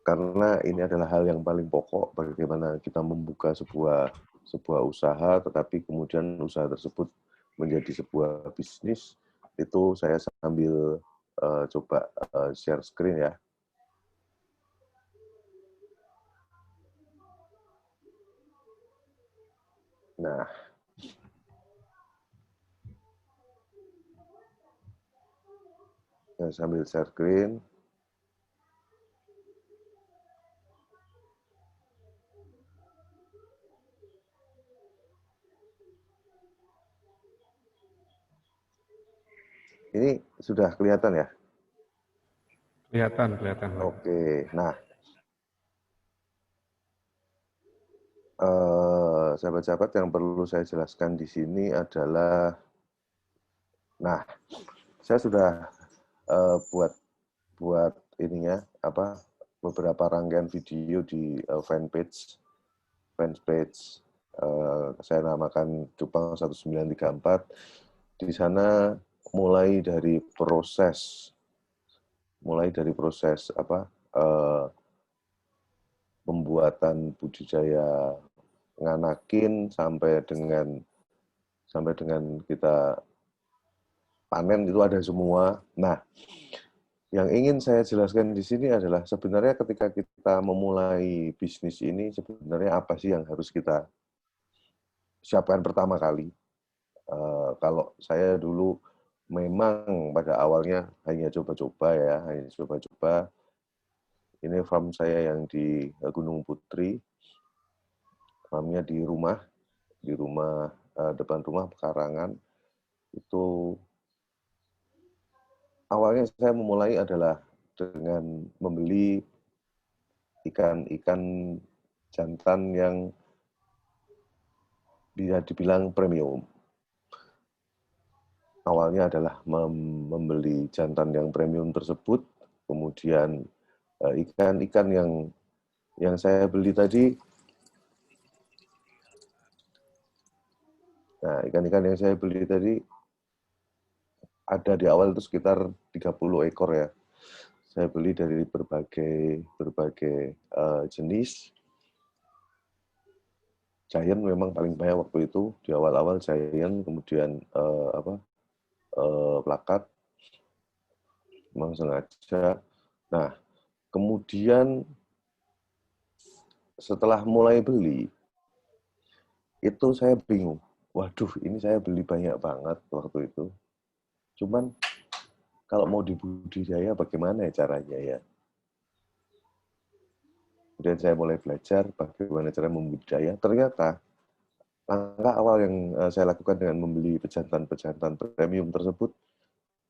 karena ini adalah hal yang paling pokok bagaimana kita membuka sebuah usaha, tetapi kemudian usaha tersebut menjadi sebuah bisnis. Itu saya sambil coba share screen ya. Nah, saya sambil share screen. Ini sudah kelihatan ya? Kelihatan. Oke, nah, sahabat-sahabat yang perlu saya jelaskan di sini adalah, nah, saya sudah buat ininya beberapa rangkaian video di fanpage saya namakan Cupang 1934. Di sana mulai dari proses pembuatan budidaya nganakin sampai dengan kita panen itu ada semua. Nah, yang ingin saya jelaskan di sini adalah sebenarnya ketika kita memulai bisnis ini, sebenarnya apa sih yang harus kita siapkan pertama kali. Kalau saya dulu memang pada awalnya hanya coba-coba ya, Ini farm saya yang di Gunung Putri, farmnya di rumah depan rumah pekarangan. Itu awalnya saya memulai adalah dengan membeli ikan jantan yang bisa dibilang premium. Awalnya adalah membeli jantan yang premium tersebut, kemudian ikan-ikan yang saya beli tadi, ada di awal itu sekitar 30 ekor ya. Saya beli dari berbagai jenis. Giant memang paling banyak waktu itu di awal-awal Giant, kemudian plakat, memang sengaja. Nah, kemudian setelah mulai beli, itu saya bingung. Waduh, ini saya beli banyak banget waktu itu. Cuman kalau mau dibudidaya bagaimana ya caranya ya? Kemudian saya mulai belajar bagaimana cara membudidaya. Ternyata langkah awal yang saya lakukan dengan membeli pejantan-pejantan premium tersebut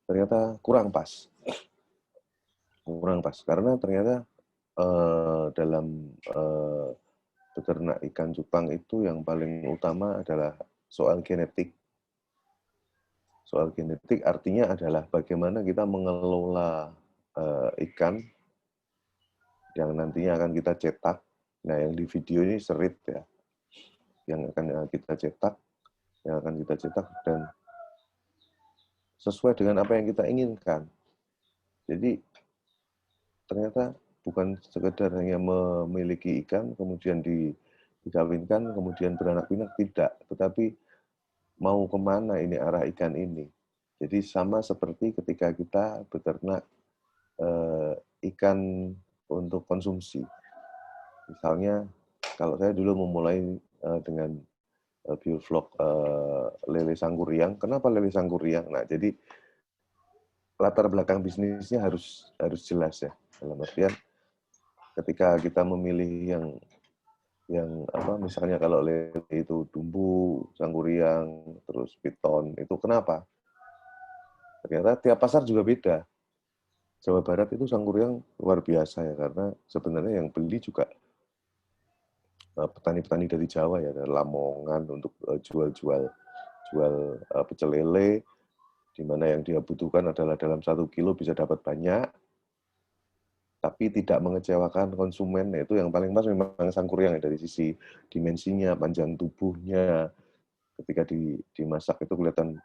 ternyata kurang pas. Karena ternyata dalam beternak ikan cupang itu yang paling utama adalah soal genetik. Soal genetik artinya adalah bagaimana kita mengelola ikan yang nantinya akan kita cetak. Nah, yang di video ini serit ya, yang akan kita cetak dan sesuai dengan apa yang kita inginkan. Jadi ternyata bukan sekedar hanya memiliki ikan kemudian dikawinkan kemudian beranak pinak, tidak, tetapi mau kemana ini arah ikan ini. Jadi sama seperti ketika kita beternak ikan untuk konsumsi. Misalnya kalau saya dulu memulai dengan bioflok lele sangguriang. Kenapa lele sangguriang? Nah, jadi latar belakang bisnisnya harus jelas ya. Dalam artian ketika kita memilih yang misalnya kalau lele itu dumbu, sangguriang, terus piton, itu kenapa? Ternyata tiap pasar juga beda. Jawa Barat itu sangguriang luar biasa ya, karena sebenarnya yang beli juga petani-petani dari Jawa ya, dari Lamongan untuk jual pecel lele, di mana yang dia butuhkan adalah dalam 1 kilo bisa dapat banyak, tapi tidak mengecewakan konsumen. Itu yang paling pas memang sangguriang ya, dari sisi dimensinya, panjang tubuhnya, ketika dimasak itu kelihatan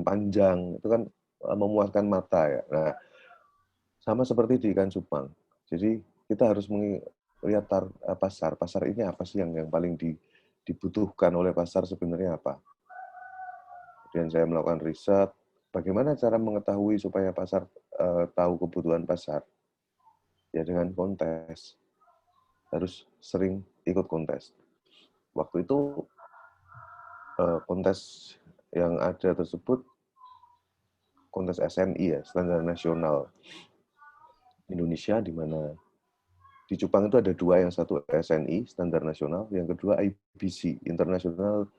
panjang, itu kan memuaskan mata ya. Nah, sama seperti di ikan cupang. Jadi kita harus melihat pasar. Pasar ini apa sih yang paling dibutuhkan oleh pasar sebenarnya apa? Kemudian saya melakukan riset, bagaimana cara mengetahui supaya pasar tahu kebutuhan pasar? Ya dengan kontes. Harus sering ikut kontes. Waktu itu kontes yang ada tersebut kontes SNI ya, standar nasional Indonesia, di mana di Jepang itu ada dua, yang satu SNI, standar nasional, yang kedua IBC, International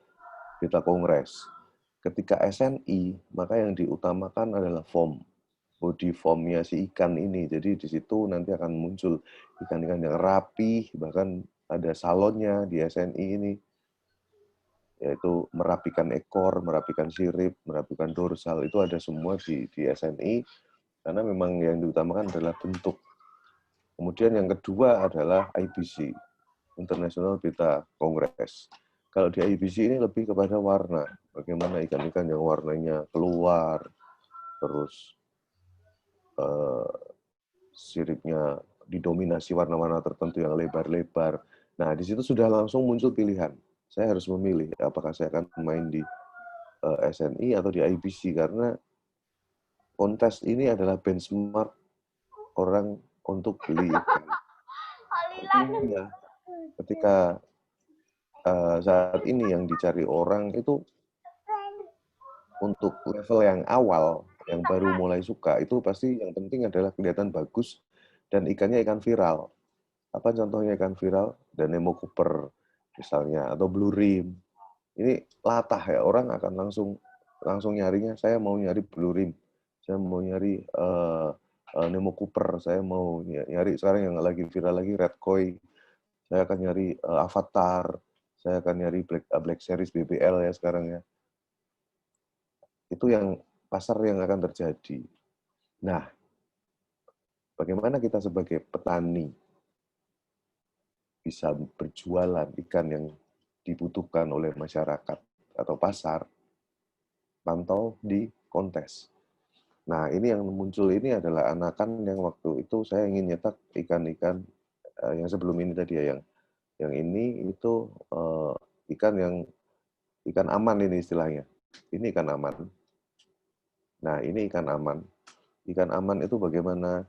Beta Congress. Ketika SNI, maka yang diutamakan adalah form, body formnya si ikan ini. Jadi di situ nanti akan muncul ikan-ikan yang rapi, bahkan ada salonnya di SNI ini, yaitu merapikan ekor, merapikan sirip, merapikan dorsal, itu ada semua di SNI, karena memang yang diutamakan adalah bentuk. Kemudian yang kedua adalah IBC, International Beta Congress. Kalau di IBC ini lebih kepada warna, bagaimana ikan-ikan yang warnanya keluar, terus siripnya didominasi warna-warna tertentu yang lebar-lebar. Nah, di situ sudah langsung muncul pilihan. Saya harus memilih apakah saya akan main di SNI atau di IBC, karena kontes ini adalah benchmark orang untuk beli ikan. Artinya, ketika saat ini yang dicari orang itu untuk level yang awal, yang baru mulai suka, itu pasti yang penting adalah kelihatan bagus dan ikannya ikan viral. Apa contohnya ikan viral? Dan Nemo Cooper misalnya, atau Blue Rim. Ini latah ya, orang akan langsung nyarinya, saya mau nyari Blue Rim, saya mau nyari Nemo Cooper, saya mau nyari sekarang yang lagi viral lagi Red Koi, saya akan nyari Avatar, saya akan nyari Black Series BBL ya sekarang ya. Itu yang pasar yang akan terjadi. Nah, bagaimana kita sebagai petani bisa berjualan ikan yang dibutuhkan oleh masyarakat atau pasar, pantau di kontes. Nah, ini yang muncul ini adalah anakan yang waktu itu saya ingin nyetak ikan-ikan yang sebelum ini tadi ya, yang ini itu ikan aman ini istilahnya. Ini ikan aman. Nah, ini ikan aman. Ikan aman itu bagaimana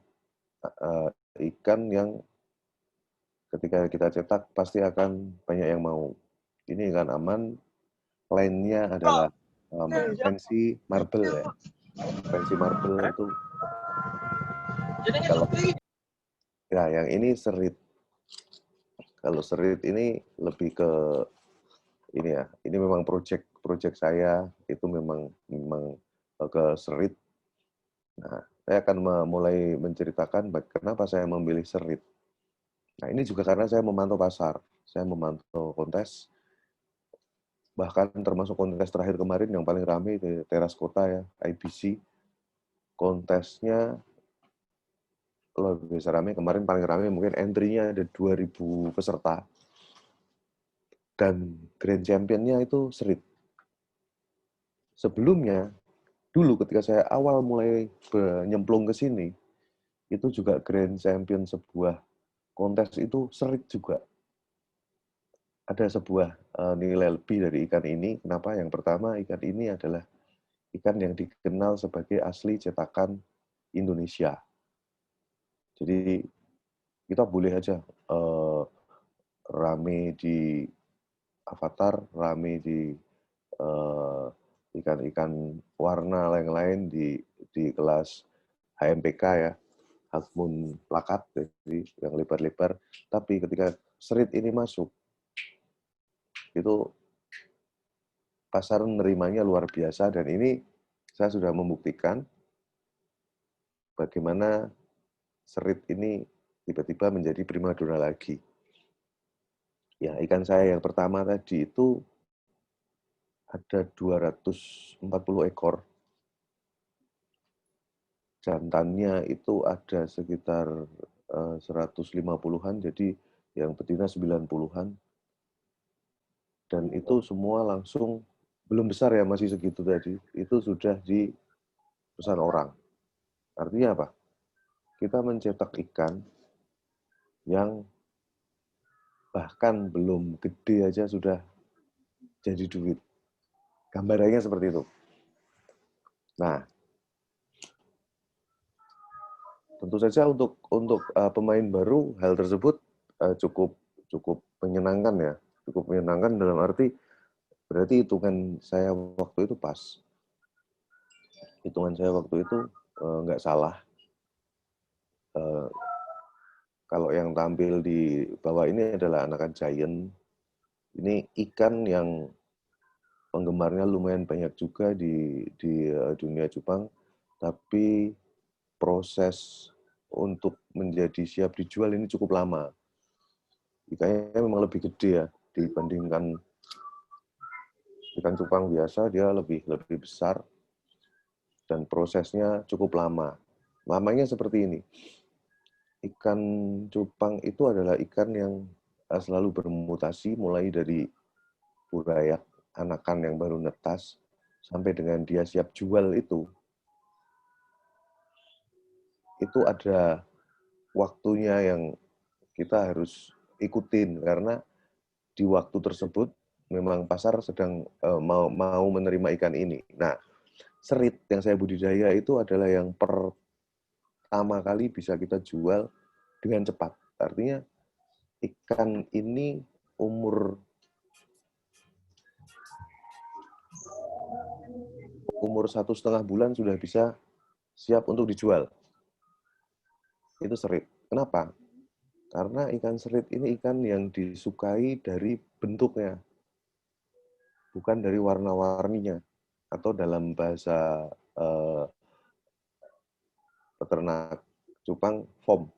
ikan yang ketika kita cetak pasti akan banyak yang mau. Ini ikan aman, lainnya adalah fancy marble ya. Fancy marble itu kalau ya yang ini serit. Kalau serit ini lebih ke ini ya. Ini memang project saya itu memang ke serit. Nah, saya akan mulai menceritakan kenapa saya memilih serit. Nah, ini juga karena saya memantau pasar, saya memantau kontes, bahkan termasuk kontes terakhir kemarin yang paling ramai di teras kota ya, IBC. Kontesnya luar biasa ramai, kemarin paling ramai mungkin entry-nya ada 2.000 peserta. Dan grand champion-nya itu serit. Sebelumnya, dulu ketika saya awal mulai nyemplung ke sini, itu juga grand champion sebuah kontes itu serit juga. Ada sebuah nilai lebih dari ikan ini. Kenapa? Yang pertama, ikan ini adalah ikan yang dikenal sebagai asli cetakan Indonesia. Jadi kita boleh aja rame di Avatar, rame di ikan-ikan warna lain-lain di kelas HMPK ya, Half Moon Plakat, jadi yang lebar-lebar. Tapi ketika serit ini masuk, itu pasar menerimanya luar biasa, dan ini saya sudah membuktikan bagaimana serit ini tiba-tiba menjadi primadona lagi. Ya, ikan saya yang pertama tadi itu ada 240 ekor. Jantannya itu ada sekitar 150-an, jadi yang betina 90-an. Dan itu semua langsung, belum besar ya, masih segitu tadi, itu sudah dipesan orang. Artinya apa? Kita mencetak ikan yang bahkan belum gede aja sudah jadi duit. Gambarannya seperti itu. Nah, tentu saja untuk pemain baru hal tersebut cukup cukup menyenangkan ya, cukup menyenangkan dalam arti berarti hitungan saya waktu itu pas, hitungan saya waktu itu nggak salah. Kalau yang tampil di bawah ini adalah anakan Giant. Ini ikan yang penggemarnya lumayan banyak juga di dunia Jepang, tapi proses untuk menjadi siap dijual ini cukup lama. Ikannya memang lebih gede ya dibandingkan ikan cupang biasa, dia lebih besar dan prosesnya cukup lama. Lamanya seperti ini. Ikan cupang itu adalah ikan yang selalu bermutasi mulai dari burayak anakan yang baru netas sampai dengan dia siap jual itu ada waktunya yang kita harus ikutin karena di waktu tersebut memang pasar sedang mau menerima ikan ini. Nah, serit yang saya budidaya itu adalah yang pertama kali bisa kita jual dengan cepat. Artinya ikan ini umur 1,5 bulan sudah bisa siap untuk dijual. Itu serit. Kenapa? Karena ikan serit ini ikan yang disukai dari bentuknya, bukan dari warna-warninya. Atau dalam bahasa peternak cupang,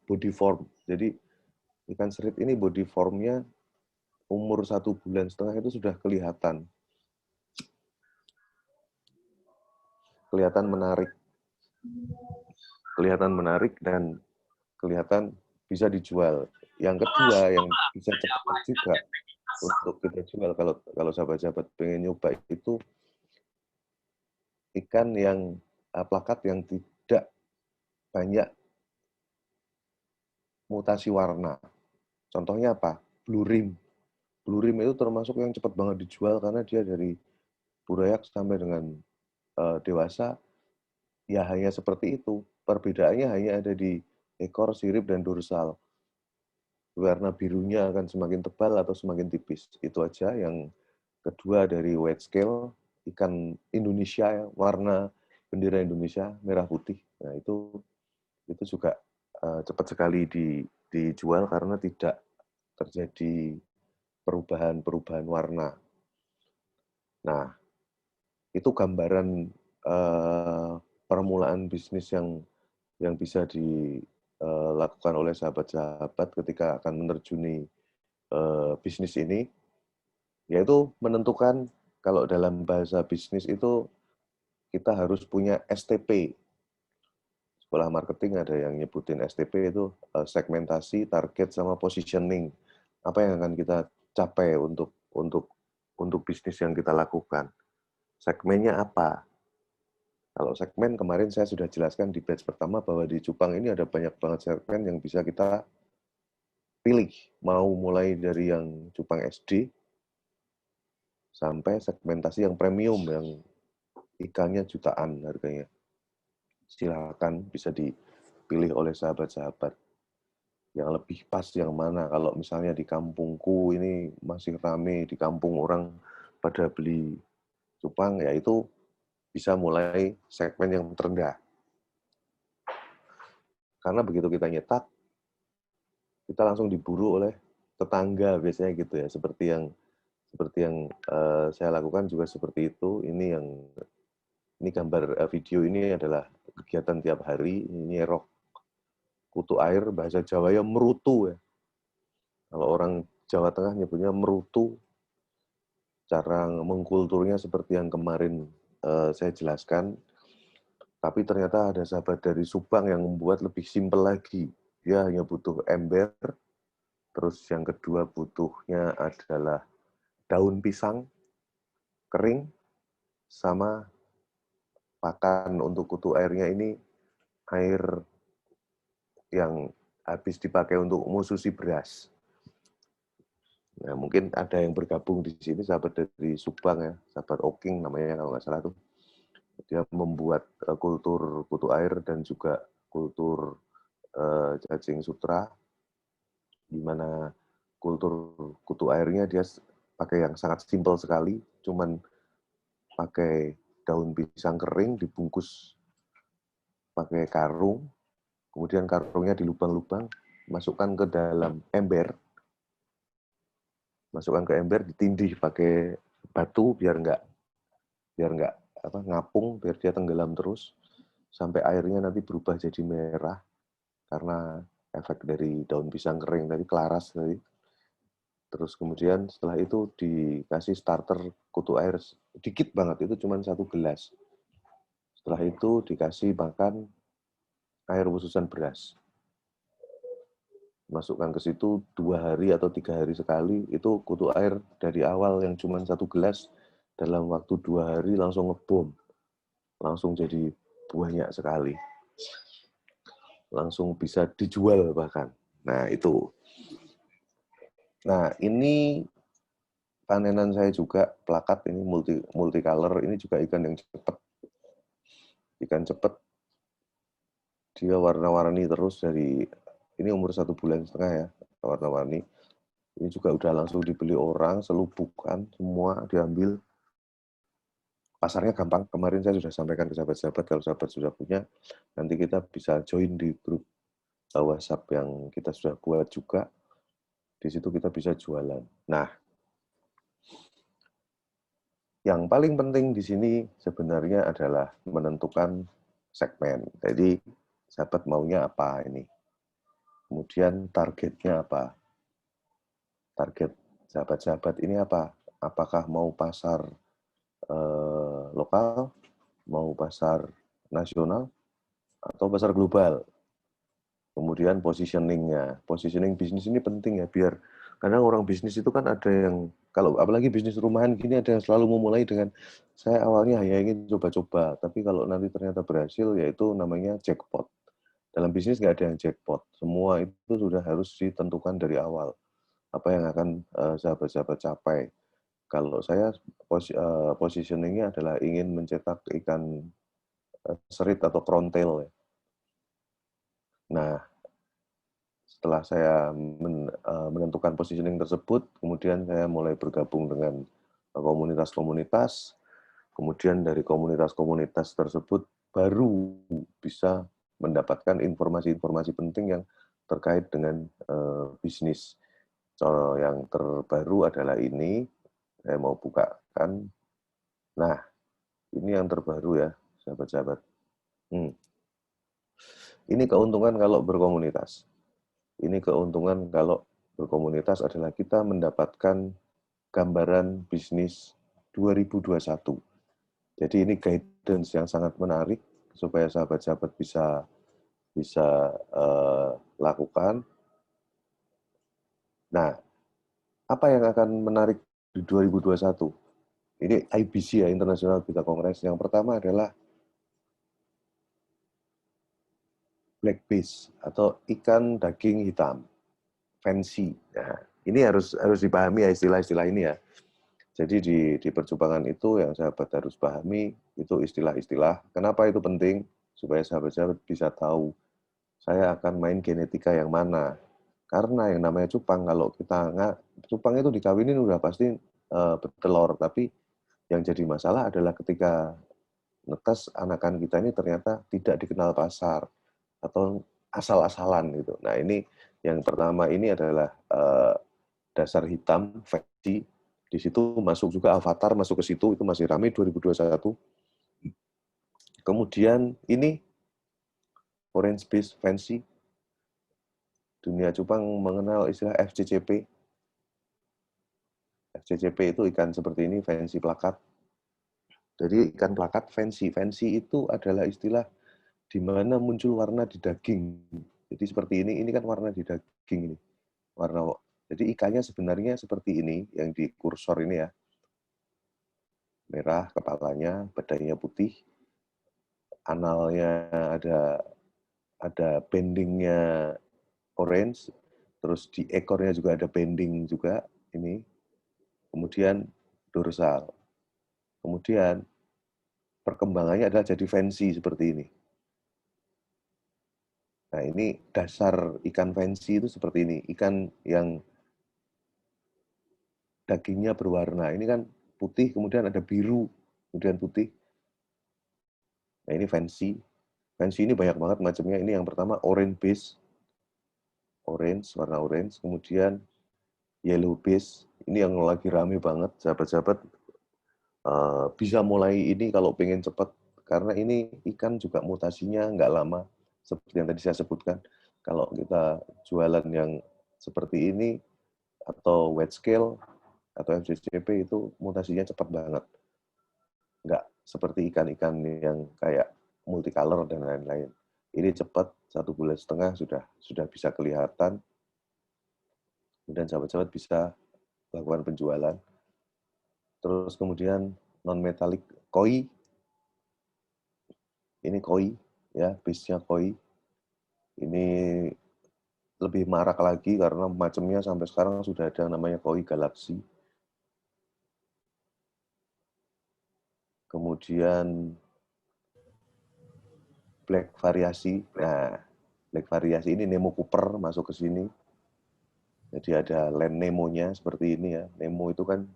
body form. Jadi ikan serit ini body formnya umur 1,5 bulan itu sudah kelihatan menarik dan kelihatan bisa dijual. Yang kedua yang bisa cepat juga untuk kita jual kalau sahabat-sahabat pengen nyoba itu ikan yang plakat yang tidak banyak mutasi warna. Contohnya apa? Blue rim. Blue rim itu termasuk yang cepat banget dijual karena dia dari burayak sampai dengan dewasa ya hanya seperti itu. Perbedaannya hanya ada di ekor, sirip, dan dorsal. Warna birunya akan semakin tebal atau semakin tipis. Itu aja. Yang kedua dari weight scale, ikan Indonesia, warna bendera Indonesia, merah putih. Nah, itu juga cepat sekali dijual karena tidak terjadi perubahan warna. Nah, itu gambaran permulaan bisnis yang bisa dilakukan oleh sahabat-sahabat ketika akan menerjuni bisnis ini, yaitu menentukan kalau dalam bahasa bisnis itu kita harus punya STP. Sekolah marketing ada yang nyebutin STP itu segmentasi, target, sama positioning. Apa yang akan kita capai untuk bisnis yang kita lakukan. Segmennya apa? Kalau segmen kemarin saya sudah jelaskan di batch pertama bahwa di cupang ini ada banyak banget segmen yang bisa kita pilih. Mau mulai dari yang cupang SD sampai segmentasi yang premium yang ikannya jutaan harganya. Silakan bisa dipilih oleh sahabat-sahabat. Yang lebih pas yang mana. Kalau misalnya di kampungku ini masih rame, di kampung orang pada beli cupang, ya itu bisa mulai segmen yang terendah. Karena begitu kita nyetak, kita langsung diburu oleh tetangga biasanya gitu ya. Seperti yang saya lakukan juga seperti itu. Ini gambar video ini adalah kegiatan tiap hari. Ini nyerok kutu air, bahasa Jawa ya merutu ya. Kalau orang Jawa Tengah nyebutnya merutu. Cara mengkulturnya seperti yang kemarin saya jelaskan. Tapi ternyata ada sahabat dari Subang yang membuat lebih simpel lagi. Dia hanya butuh ember, terus yang kedua butuhnya adalah daun pisang kering, sama pakan untuk kutu airnya ini air yang habis dipakai untuk mususi beras. Nah, mungkin ada yang bergabung di sini sahabat dari Subang ya, sahabat Oking namanya kalau nggak salah tuh. Dia membuat kultur kutu air dan juga kultur cacing sutra, di mana kultur kutu airnya dia pakai yang sangat simpel sekali, cuman pakai daun pisang kering dibungkus pakai karung, kemudian karungnya dilubang-lubang, masukkan ke dalam ember, ditindih pakai batu biar nggak ngapung, biar dia tenggelam terus sampai airnya nanti berubah jadi merah karena efek dari daun pisang kering tadi, kelaras tadi. Terus kemudian setelah itu dikasih starter kutu air dikit banget, itu cuma 1 gelas. Setelah itu dikasih makan air ususan beras. Masukkan ke situ 2 hari atau 3 hari sekali, itu kutu air dari awal yang cuma 1 gelas, dalam waktu 2 hari langsung ngebom. Langsung jadi banyak sekali. Langsung bisa dijual bahkan. Nah, itu. Nah, ini panenan saya juga, plakat ini multicolor, ini juga ikan yang cepat. Ikan cepat, dia warna-warni terus dari, ini umur 1,5 bulan ya, warna-warni. Ini juga udah langsung dibeli orang, selubukan, semua diambil. Pasarnya gampang, kemarin saya sudah sampaikan ke sahabat-sahabat, kalau sahabat sudah punya, nanti kita bisa join di grup WhatsApp yang kita sudah buat juga. Di situ kita bisa jualan. Nah, yang paling penting di sini sebenarnya adalah menentukan segmen. Jadi, sahabat maunya apa ini? Kemudian targetnya apa? Target sahabat-sahabat ini apa? Apakah mau pasar lokal, mau pasar nasional, atau pasar global? Kemudian positioning bisnis ini penting ya, biar kadang orang bisnis itu kan ada yang, kalau apalagi bisnis rumahan gini, ada yang selalu memulai dengan, saya awalnya hanya ingin coba-coba, tapi kalau nanti ternyata berhasil, yaitu namanya jackpot. Dalam bisnis nggak ada yang jackpot, semua itu sudah harus ditentukan dari awal, apa yang akan sahabat-sahabat capai. Kalau saya positioningnya adalah ingin mencetak ikan serit atau krontail ya. Nah, setelah saya menentukan positioning tersebut, kemudian saya mulai bergabung dengan komunitas-komunitas, kemudian dari komunitas-komunitas tersebut baru bisa mendapatkan informasi-informasi penting yang terkait dengan bisnis. Contoh yang terbaru adalah ini, saya mau bukakan. Nah, ini yang terbaru ya, sahabat-sahabat. Ini keuntungan kalau berkomunitas. Ini keuntungan kalau berkomunitas adalah kita mendapatkan gambaran bisnis 2021. Jadi ini guidance yang sangat menarik supaya sahabat-sahabat bisa lakukan. Nah, apa yang akan menarik di 2021? Ini IBC ya, International Beta Congress. Yang pertama adalah black bass atau ikan daging hitam, fancy. Nah, ini harus dipahami ya istilah-istilah ini ya. Jadi di percubangan itu yang sahabat harus pahami itu istilah-istilah. Kenapa itu penting? Supaya sahabat-sahabat bisa tahu saya akan main genetika yang mana. Karena yang namanya cupang, kalau kita cupang itu dikawinin udah pasti bertelur, tapi yang jadi masalah adalah ketika netes anakan kita ini ternyata tidak dikenal pasar atau asal-asalan gitu. Nah, ini yang pertama ini adalah dasar hitam, fancy. Di situ masuk juga Avatar, masuk ke situ, itu masih ramai 2021. Kemudian ini Orange Base Fancy. Dunia cupang mengenal istilah FCCP. FCCP itu ikan seperti ini, fancy plakat. Jadi ikan plakat fancy. Fancy itu adalah istilah di mana muncul warna di daging. Jadi seperti ini kan warna di daging ini. Jadi ikannya sebenarnya seperti ini, yang di kursor ini ya. Merah kepalanya, badannya putih, analnya ada bendingnya orange, terus di ekornya juga ada bending juga ini, kemudian dorsal. Kemudian perkembangannya adalah jadi fancy seperti ini. Nah, ini dasar ikan fancy itu seperti ini. Ikan yang dagingnya berwarna. Ini kan putih, kemudian ada biru, kemudian putih. Nah, ini fancy. Fancy ini banyak banget macamnya. Ini yang pertama orange base. Orange, warna orange. Kemudian yellow base. Ini yang lagi rame banget. Sahabat-sahabat bisa mulai ini kalau pengen cepat. Karena ini ikan juga mutasinya nggak lama. Seperti yang tadi saya sebutkan. Kalau kita jualan yang seperti ini, atau wet scale, atau FCCP itu mutasinya cepat banget. Nggak seperti ikan-ikan yang kayak multicolor dan lain-lain. Ini cepat, 1,5 bulan sudah bisa kelihatan. Kemudian sahabat-sahabat bisa lakukan penjualan. Terus kemudian non-metallic koi. Ini koi, ya, base-nya koi. Ini lebih marak lagi karena macamnya sampai sekarang sudah ada namanya koi galaxy. Kemudian black variasi. Nah, black variasi ini Nemo Cooper masuk ke sini. Jadi ada land Nemo-nya seperti ini ya. Nemo itu kan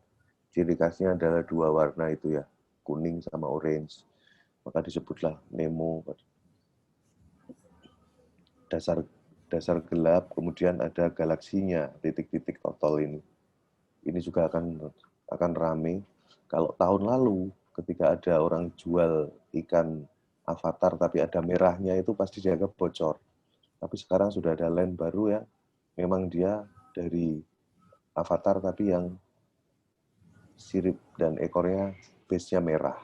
ciri khasnya adalah dua warna itu ya, kuning sama orange. Maka disebutlah Nemo. Dasar gelap, kemudian ada galaksinya, titik-titik total ini. Ini juga akan rame. Kalau tahun lalu ketika ada orang jual ikan avatar tapi ada merahnya itu pasti jaga bocor. Tapi sekarang sudah ada land baru ya. Memang dia dari avatar tapi yang sirip dan ekornya base-nya merah.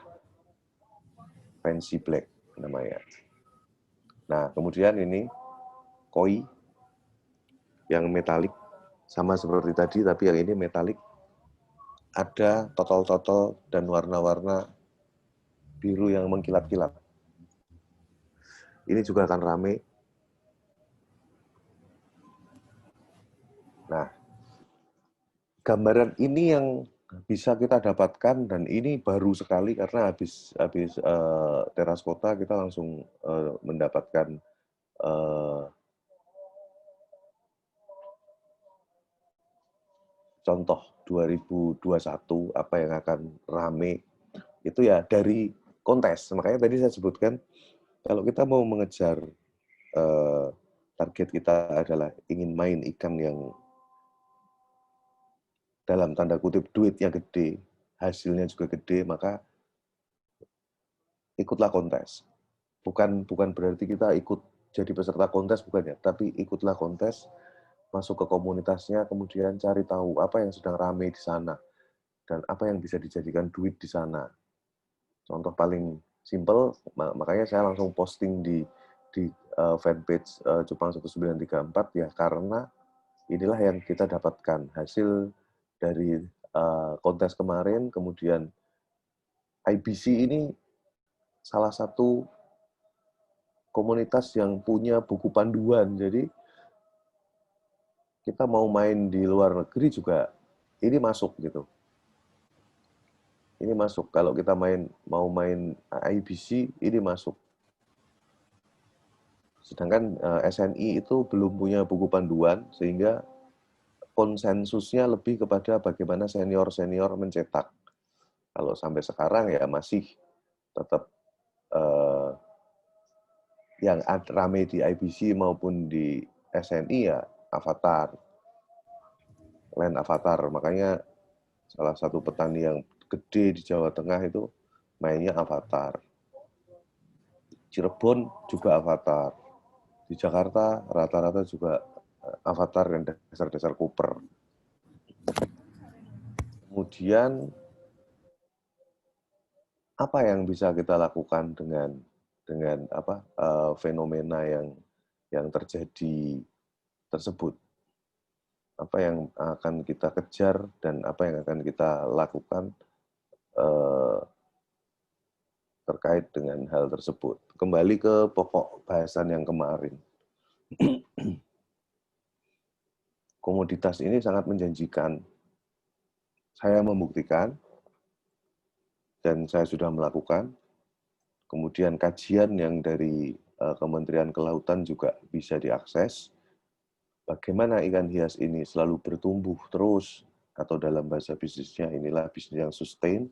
Fancy black namanya. Nah, kemudian ini koi yang metalik sama seperti tadi tapi yang ini metalik. Ada totol-totol dan warna-warna biru yang mengkilat-kilat. Ini juga akan rame. Nah, gambaran ini yang bisa kita dapatkan dan ini baru sekali karena habis teras kota kita langsung mendapatkan contoh 2021 apa yang akan rame itu ya dari kontes. Makanya tadi saya sebutkan kalau kita mau mengejar target kita adalah ingin main ikan yang dalam tanda kutip duitnya gede, hasilnya juga gede, maka ikutlah kontes. Bukan berarti kita ikut jadi peserta kontes, bukan ya, tapi ikutlah kontes, masuk ke komunitasnya, kemudian cari tahu apa yang sedang ramai di sana, dan apa yang bisa dijadikan duit di sana. Contoh paling simple, makanya saya langsung posting di fanpage Cupang 1934 ya, karena inilah yang kita dapatkan hasil dari kontes kemarin. Kemudian IBC ini salah satu komunitas yang punya buku panduan, jadi kita mau main di luar negeri juga ini masuk gitu. Ini masuk kalau kita mau main IBC ini masuk. Sedangkan SNI itu belum punya buku panduan sehingga konsensusnya lebih kepada bagaimana senior-senior mencetak. Kalau sampai sekarang ya masih tetap yang rame di IBC maupun di SNI ya Avatar, land Avatar. Makanya salah satu petani yang gede di Jawa Tengah itu mainnya Avatar. Cirebon juga Avatar. Di Jakarta rata-rata juga Avatar dan dasar-dasar Cooper. Kemudian apa yang bisa kita lakukan dengan fenomena yang terjadi tersebut? Apa yang akan kita kejar dan apa yang akan kita lakukan terkait dengan hal tersebut. Kembali ke pokok bahasan yang kemarin. komoditas ini sangat menjanjikan. Saya membuktikan, dan saya sudah melakukan. Kemudian kajian yang dari Kementerian Kelautan juga bisa diakses. Bagaimana ikan hias ini selalu bertumbuh terus, atau dalam bahasa bisnisnya inilah bisnis yang sustain,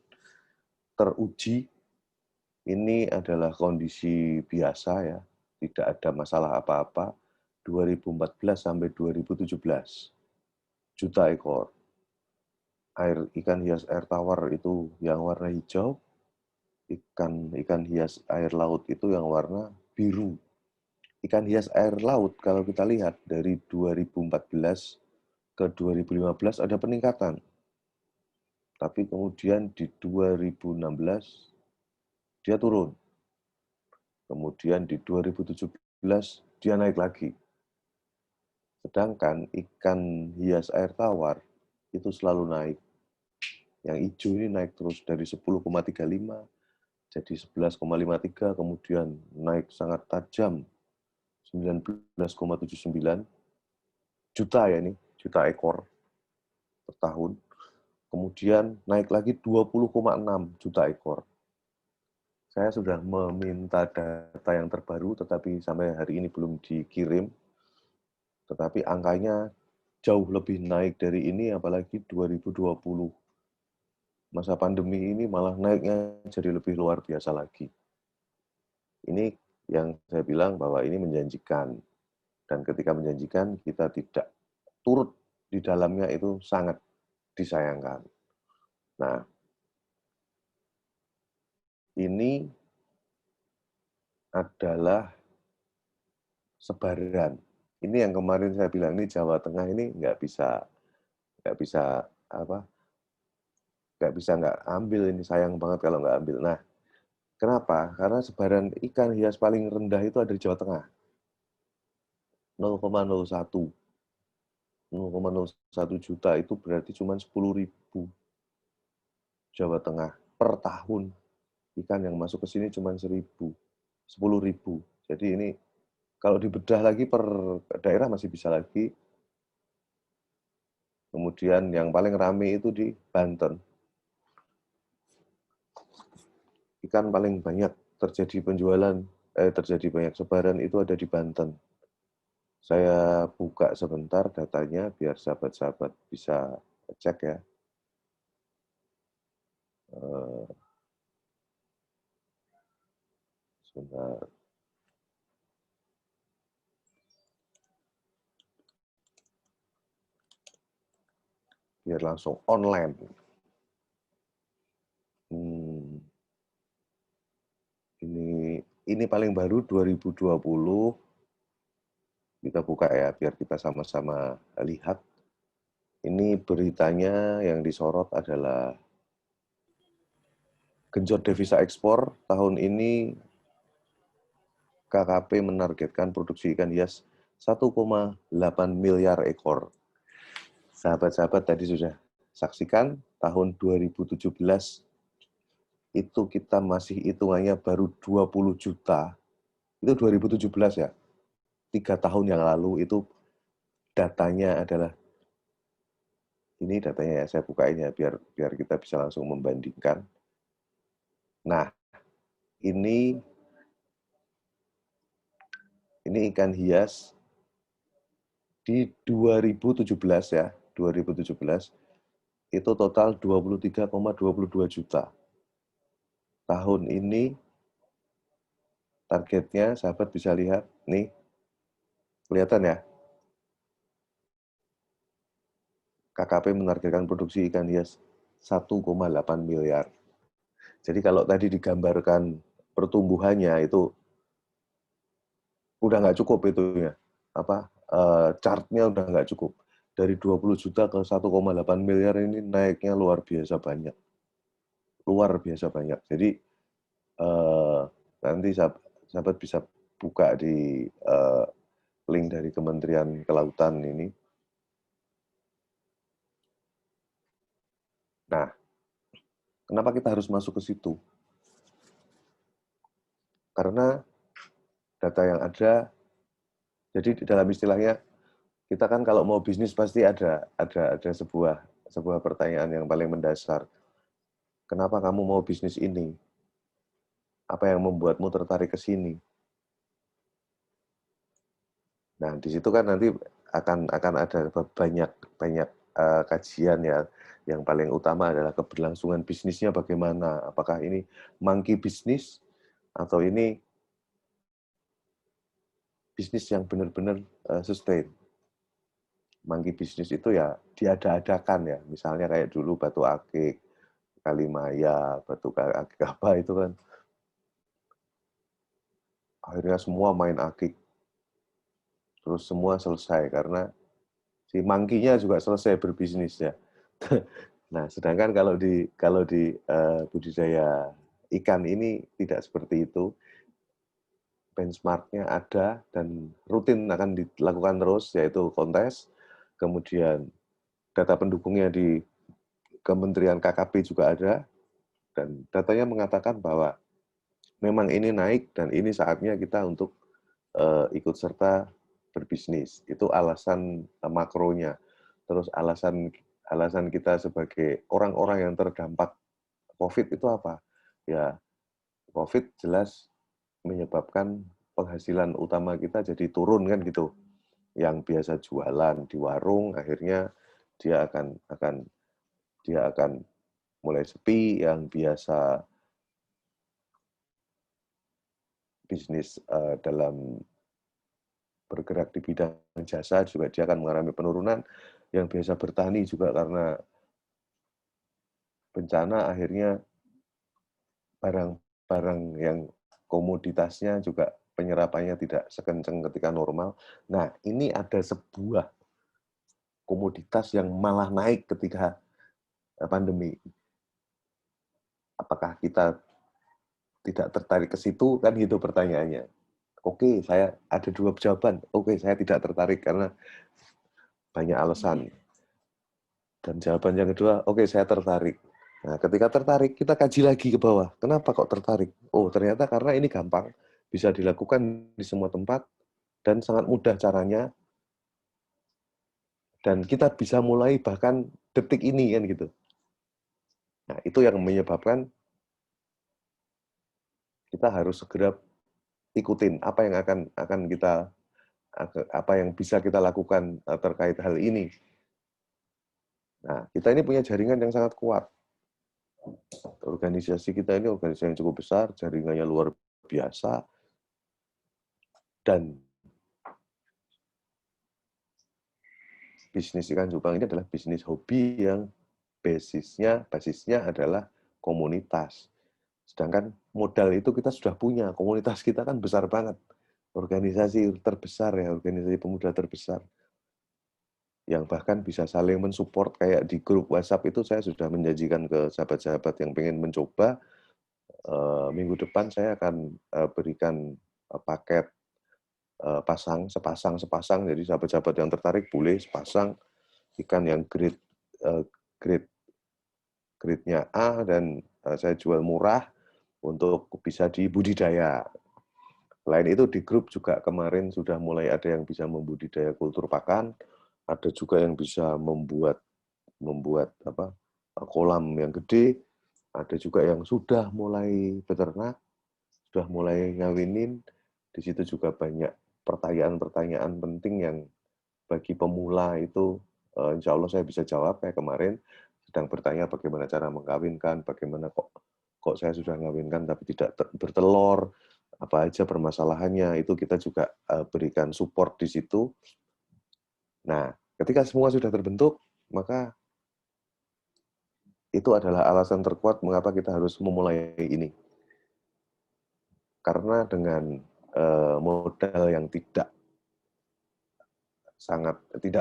teruji. Ini adalah kondisi biasa ya, tidak ada masalah apa-apa. 2014 sampai 2017, juta ekor. Ikan hias air tawar itu yang warna hijau, ikan hias air laut itu yang warna biru. Ikan hias air laut kalau kita lihat dari 2014 ke 2015 ada peningkatan. Tapi kemudian di 2016 dia turun. Kemudian di 2017 dia naik lagi. Sedangkan ikan hias air tawar itu selalu naik. Yang hijau ini naik terus dari 10,35 jadi 11,53, kemudian naik sangat tajam 19,79 juta ya ini, juta ekor per tahun. Kemudian naik lagi 20,6 juta ekor. Saya sudah meminta data yang terbaru, tetapi sampai hari ini belum dikirim. Tetapi angkanya jauh lebih naik dari ini, apalagi 2020. Masa pandemi ini malah naiknya jadi lebih luar biasa lagi. Ini yang saya bilang bahwa ini menjanjikan. Dan ketika menjanjikan, kita tidak turut di dalamnya itu sangat disayangkan. Nah, ini adalah sebaran. Ini yang kemarin saya bilang ini Jawa Tengah ini nggak bisa apa, nggak bisa nggak ambil, ini sayang banget kalau nggak ambil. Nah, kenapa? Karena sebaran ikan hias paling rendah itu ada di Jawa Tengah, 0,01. 0,01 juta itu berarti cuma 10.000 Jawa Tengah per tahun. Ikan yang masuk ke sini cuma 10.000. Jadi ini kalau dibedah lagi per daerah masih bisa lagi. Kemudian yang paling rame itu di Banten. Ikan paling banyak terjadi banyak sebaran itu ada di Banten. Saya buka sebentar datanya biar sahabat-sahabat bisa cek ya. Sebentar. Biar langsung online. Ini paling baru 2020. Kita buka ya biar kita sama-sama lihat. Ini beritanya yang disorot adalah genjot devisa ekspor tahun ini. KKP menargetkan produksi ikan hias 1,8 miliar ekor. Sahabat-sahabat tadi sudah saksikan tahun 2017 itu kita masih hitungannya baru 20 juta. Itu 2017 ya. 3 tahun yang lalu itu datanya adalah ini datanya ya, saya bukain ya biar kita bisa langsung membandingkan. Nah, ini ikan hias di 2017 ya, 2017 itu total 23,22 juta. Tahun ini targetnya sahabat bisa lihat nih. Kelihatan ya? KKP menargetkan produksi ikan hias 1,8 miliar. Jadi kalau tadi digambarkan pertumbuhannya itu udah nggak cukup itu ya. Chartnya udah nggak cukup. Dari 20 juta ke 1,8 miliar ini naiknya luar biasa banyak. Luar biasa banyak. Jadi nanti sahabat bisa buka di link dari Kementerian Kelautan ini. Nah, kenapa kita harus masuk ke situ? Karena data yang ada, jadi dalam istilahnya kita kan kalau mau bisnis pasti ada sebuah pertanyaan yang paling mendasar. Kenapa kamu mau bisnis ini? Apa yang membuatmu tertarik ke sini? Nah, di situ kan nanti akan ada banyak banyak kajian ya. Yang paling utama adalah keberlangsungan bisnisnya bagaimana? Apakah ini monkey bisnis atau ini bisnis yang benar-benar sustain? Monkey bisnis itu ya diada-adakan ya. Misalnya kayak dulu Batu Akik, Kalimaya, Batu Akik apa itu kan akhirnya semua main akik. Terus semua selesai karena si mangkinya juga selesai berbisnis ya. Nah, sedangkan kalau di budidaya ikan ini tidak seperti itu. Benchmarknya ada dan rutin akan dilakukan terus, yaitu kontes. Kemudian data pendukungnya di Kementerian KKP juga ada, dan datanya mengatakan bahwa memang ini naik dan ini saatnya kita untuk ikut serta berbisnis. Itu alasan makronya. Terus alasan kita sebagai orang-orang yang terdampak COVID itu apa? Ya, COVID jelas menyebabkan penghasilan utama kita jadi turun kan gitu. Yang biasa jualan di warung akhirnya dia akan mulai sepi, yang biasa bisnis dalam bergerak di bidang jasa juga dia akan mengalami penurunan, yang biasa bertani juga karena bencana akhirnya barang-barang yang komoditasnya juga penyerapannya tidak sekencang ketika normal. Nah, ini ada sebuah komoditas yang malah naik ketika pandemi. Apakah kita tidak tertarik ke situ? Kan gitu pertanyaannya. Oke, saya ada dua jawaban. Oke, saya tidak tertarik karena banyak alasan. Dan jawaban yang kedua, oke, saya tertarik. Nah, ketika tertarik, kita kaji lagi ke bawah. Kenapa kok tertarik? Oh, ternyata karena ini gampang, bisa dilakukan di semua tempat, dan sangat mudah caranya, dan kita bisa mulai bahkan detik ini, kan gitu. Nah, itu yang menyebabkan kita harus segera ikutin apa yang akan kita, apa yang bisa kita lakukan terkait hal ini. Nah, kita ini punya jaringan yang sangat kuat. Organisasi kita ini organisasi yang cukup besar, jaringannya luar biasa, dan bisnis ikan cupang ini adalah bisnis hobi yang basisnya adalah komunitas. Sedangkan modal itu kita sudah punya, komunitas kita kan besar banget. Organisasi terbesar ya, organisasi pemuda terbesar. Yang bahkan bisa saling mensupport, kayak di grup WhatsApp itu saya sudah menjanjikan ke sahabat-sahabat yang pengen mencoba, minggu depan saya akan berikan paket sepasang, jadi sahabat-sahabat yang tertarik boleh sepasang ikan yang grade grade-nya A, dan saya jual murah untuk bisa dibudidaya. Selain itu di grup juga kemarin sudah mulai ada yang bisa membudidaya kultur pakan, ada juga yang bisa membuat kolam yang gede, ada juga yang sudah mulai beternak, sudah mulai ngawinin. Di situ juga banyak pertanyaan-pertanyaan penting yang bagi pemula itu insya Allah saya bisa jawab. Kayak kemarin sedang bertanya bagaimana cara mengkawinkan, bagaimana kok saya sudah mengkawinkan tapi tidak bertelur, apa aja permasalahannya, itu kita juga berikan support di situ. Nah, ketika semua sudah terbentuk, maka itu adalah alasan terkuat mengapa kita harus memulai ini. Karena dengan modal yang tidak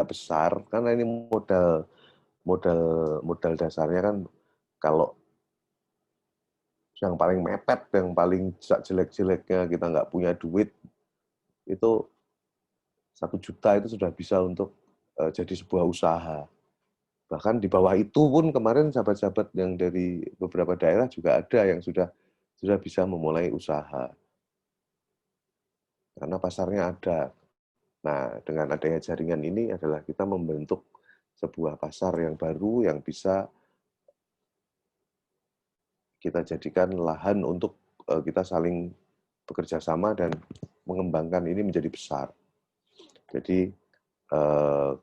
besar, karena ini modal dasarnya kan, kalau yang paling mepet, yang paling jelek-jeleknya kita nggak punya duit, itu 1 juta itu sudah bisa untuk jadi sebuah usaha. Bahkan di bawah itu pun kemarin sahabat-sahabat yang dari beberapa daerah juga ada yang sudah bisa memulai usaha. Karena pasarnya ada. Nah, dengan adanya jaringan ini adalah kita membentuk sebuah pasar yang baru yang bisa kita jadikan lahan untuk kita saling bekerja sama dan mengembangkan ini menjadi besar. Jadi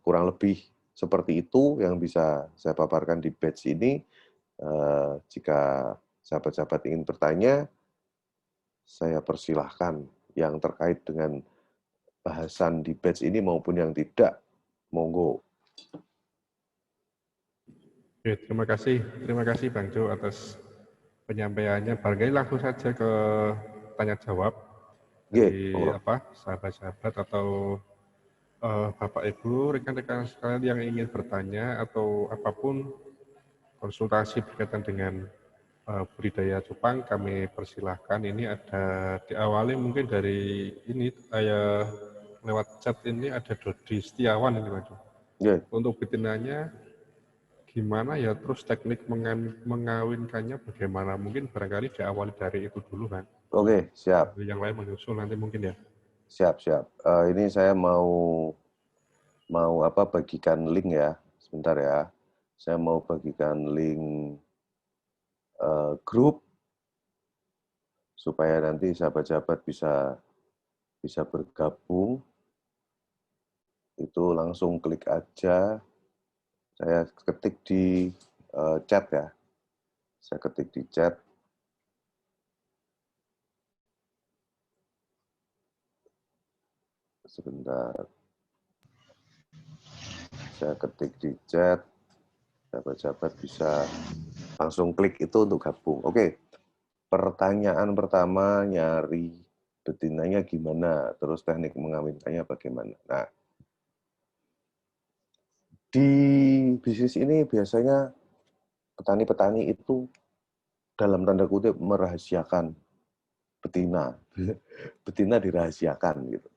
kurang lebih seperti itu yang bisa saya paparkan di batch ini. Jika sahabat-sahabat ingin bertanya, saya persilahkan yang terkait dengan bahasan di batch ini maupun yang tidak, monggo. Oke, terima kasih Bang Jo atas penyampaiannya. Barangkali langsung saja ke tanya jawab dari sahabat-sahabat atau Bapak Ibu, rekan-rekan sekalian yang ingin bertanya atau apapun konsultasi berkaitan dengan budidaya cupang, kami persilahkan. Ini ada diawali mungkin dari ini lewat chat ini ada Dodi Setiawan ini Mas. Untuk betinanya gimana ya, terus teknik mengawinkannya bagaimana, mungkin barangkali diawali dari itu dulu kan. Oke, siap. Yang lain menyusul nanti mungkin ya. Siap. Ini saya mau bagikan link ya, sebentar ya. Saya mau bagikan link grup supaya nanti sahabat-sahabat bisa bergabung. Itu langsung klik aja. Saya ketik di chat ya. Saya ketik di chat. Sebentar. Saya ketik di chat. Sahabat-sahabat bisa langsung klik itu untuk gabung. Oke. Pertanyaan pertama, nyari betinanya gimana? Terus teknik mengawinkannya bagaimana? Nah, di bisnis ini biasanya petani-petani itu dalam tanda kutip merahasiakan betina. Betina dirahasiakan gitu.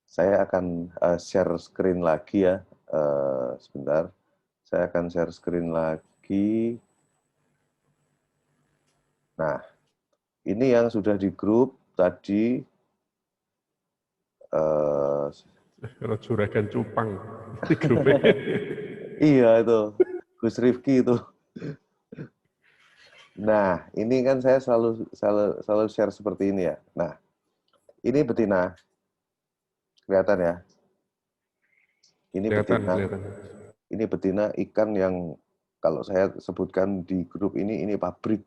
Saya akan share screen lagi ya. Sebentar. Saya akan share screen lagi. Nah, ini yang sudah di grup tadi. Juragan Cupang di grupnya. Iya itu, Gus Rifki itu. Nah, ini kan saya selalu share seperti ini ya. Nah, ini betina. Kelihatan ya? Ini betina. Ini betina ikan yang kalau saya sebutkan di grup ini pabrik.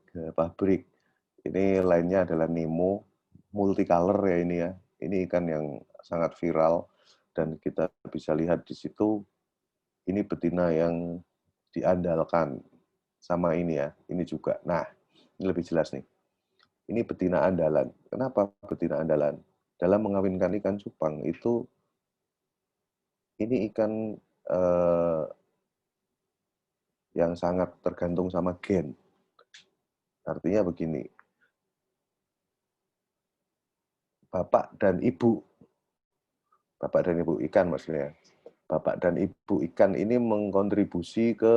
Ini lainnya adalah Nemo, multicolor ya ini ya. Ini ikan yang sangat viral dan kita bisa lihat di situ ini betina yang diandalkan sama ini ya. Ini juga. Nah, ini lebih jelas nih. Ini betina andalan. Kenapa betina andalan? Dalam mengawinkan ikan cupang itu ini ikan yang sangat tergantung sama gen. Artinya begini, bapak dan ibu ikan maksudnya, bapak dan ibu ikan ini mengkontribusi ke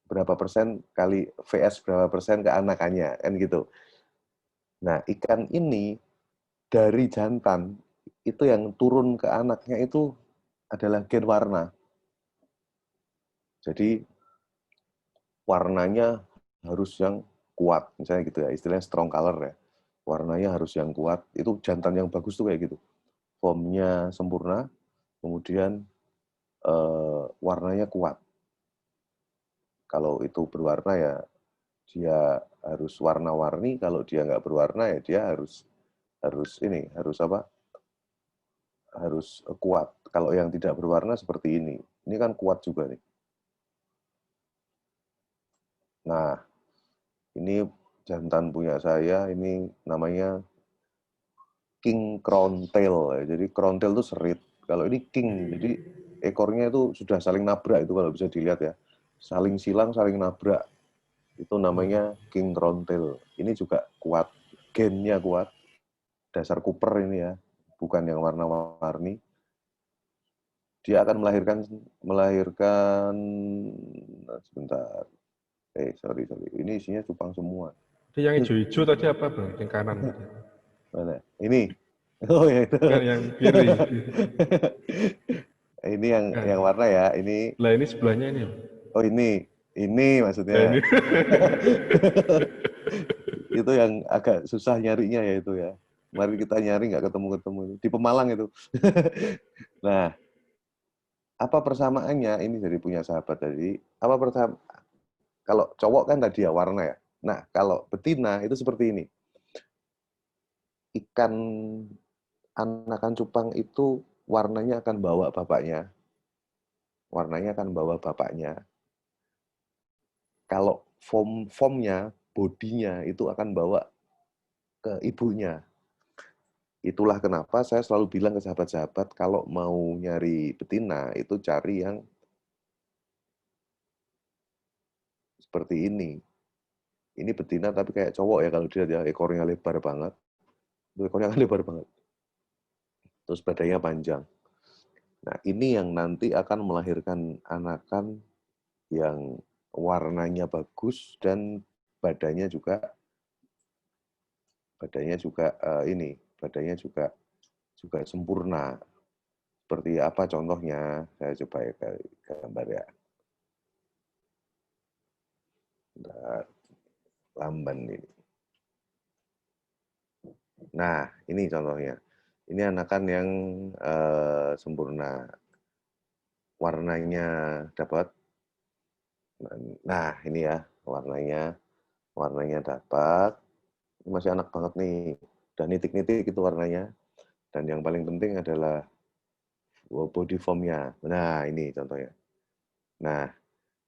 berapa persen kali VS berapa persen ke anakannya, kan gitu. Nah, ikan ini dari jantan itu yang turun ke anaknya itu adalah gen warna. Jadi warnanya harus yang kuat, misalnya gitu ya, istilahnya strong color ya. Warnanya harus yang kuat, itu jantan yang bagus tuh kayak gitu. Formnya sempurna, kemudian warnanya kuat. Kalau itu berwarna ya dia harus warna-warni, kalau dia nggak berwarna ya dia harus apa? Harus kuat. Kalau yang tidak berwarna seperti ini kan kuat juga nih. Nah, ini jantan punya saya, ini namanya king crown tail. Jadi crown tail itu serit. Kalau ini king, jadi ekornya itu sudah saling nabrak itu kalau bisa dilihat ya. Saling silang, saling nabrak. Itu namanya king crown tail. Ini juga kuat, gennya kuat. Dasar Cooper ini ya, bukan yang warna-warni. Dia akan melahirkan sebentar. Sorry. Ini isinya cupang semua. Yang hijau-hijau tadi apa, Bang? Yang kanan tadi. Mana? Ini. Oh ya itu. Bukan yang kiri. Ini yang Nah, warna ya. Ini lah ini sebelahnya ini. oh ini Nah ini. maksudnya. Itu yang agak susah nyarinya ya itu ya. Mari kita nyari nggak ketemu-ketemu di Pemalang itu. Nah, apa persamaannya ini dari punya sahabat tadi? Apa persama? Kalau cowok kan tadi ya warna ya. Nah, kalau betina itu seperti ini. Ikan anakan cupang itu warnanya akan bawa bapaknya. Warnanya akan bawa bapaknya. Kalau formnya, bodinya itu akan bawa ke ibunya. Itulah kenapa saya selalu bilang ke sahabat-sahabat kalau mau nyari betina itu cari yang seperti ini. Ini betina tapi kayak cowok ya kalau dia ekornya lebar banget. Ekornya kan lebar banget. Terus badannya panjang. Nah, ini yang nanti akan melahirkan anakan yang warnanya bagus dan badannya juga badannya juga sempurna. Seperti apa contohnya? Saya coba ya gambar ya. Lamban ini. Nah, ini contohnya. Ini anakan yang sempurna. Warnanya dapat. Nah, ini ya warnanya. Warnanya dapat. Ini masih anak banget nih. Dan nitik-nitik itu warnanya. Dan yang paling penting adalah body formnya. Nah, ini contohnya. Nah,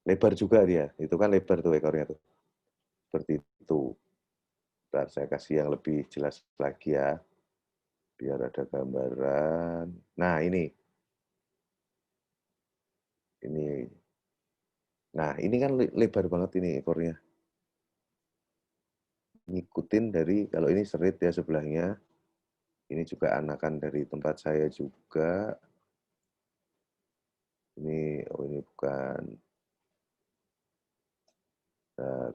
lebar juga dia. Itu kan lebar tuh ekornya tuh. Seperti itu. Bentar, saya kasih yang lebih jelas lagi ya. Biar ada gambaran. Nah, ini. Nah, ini kan lebar banget ini ekornya. Ngikutin dari, kalau ini serit ya sebelahnya. Ini juga anakan dari tempat saya juga. Ini bukan. Bentar,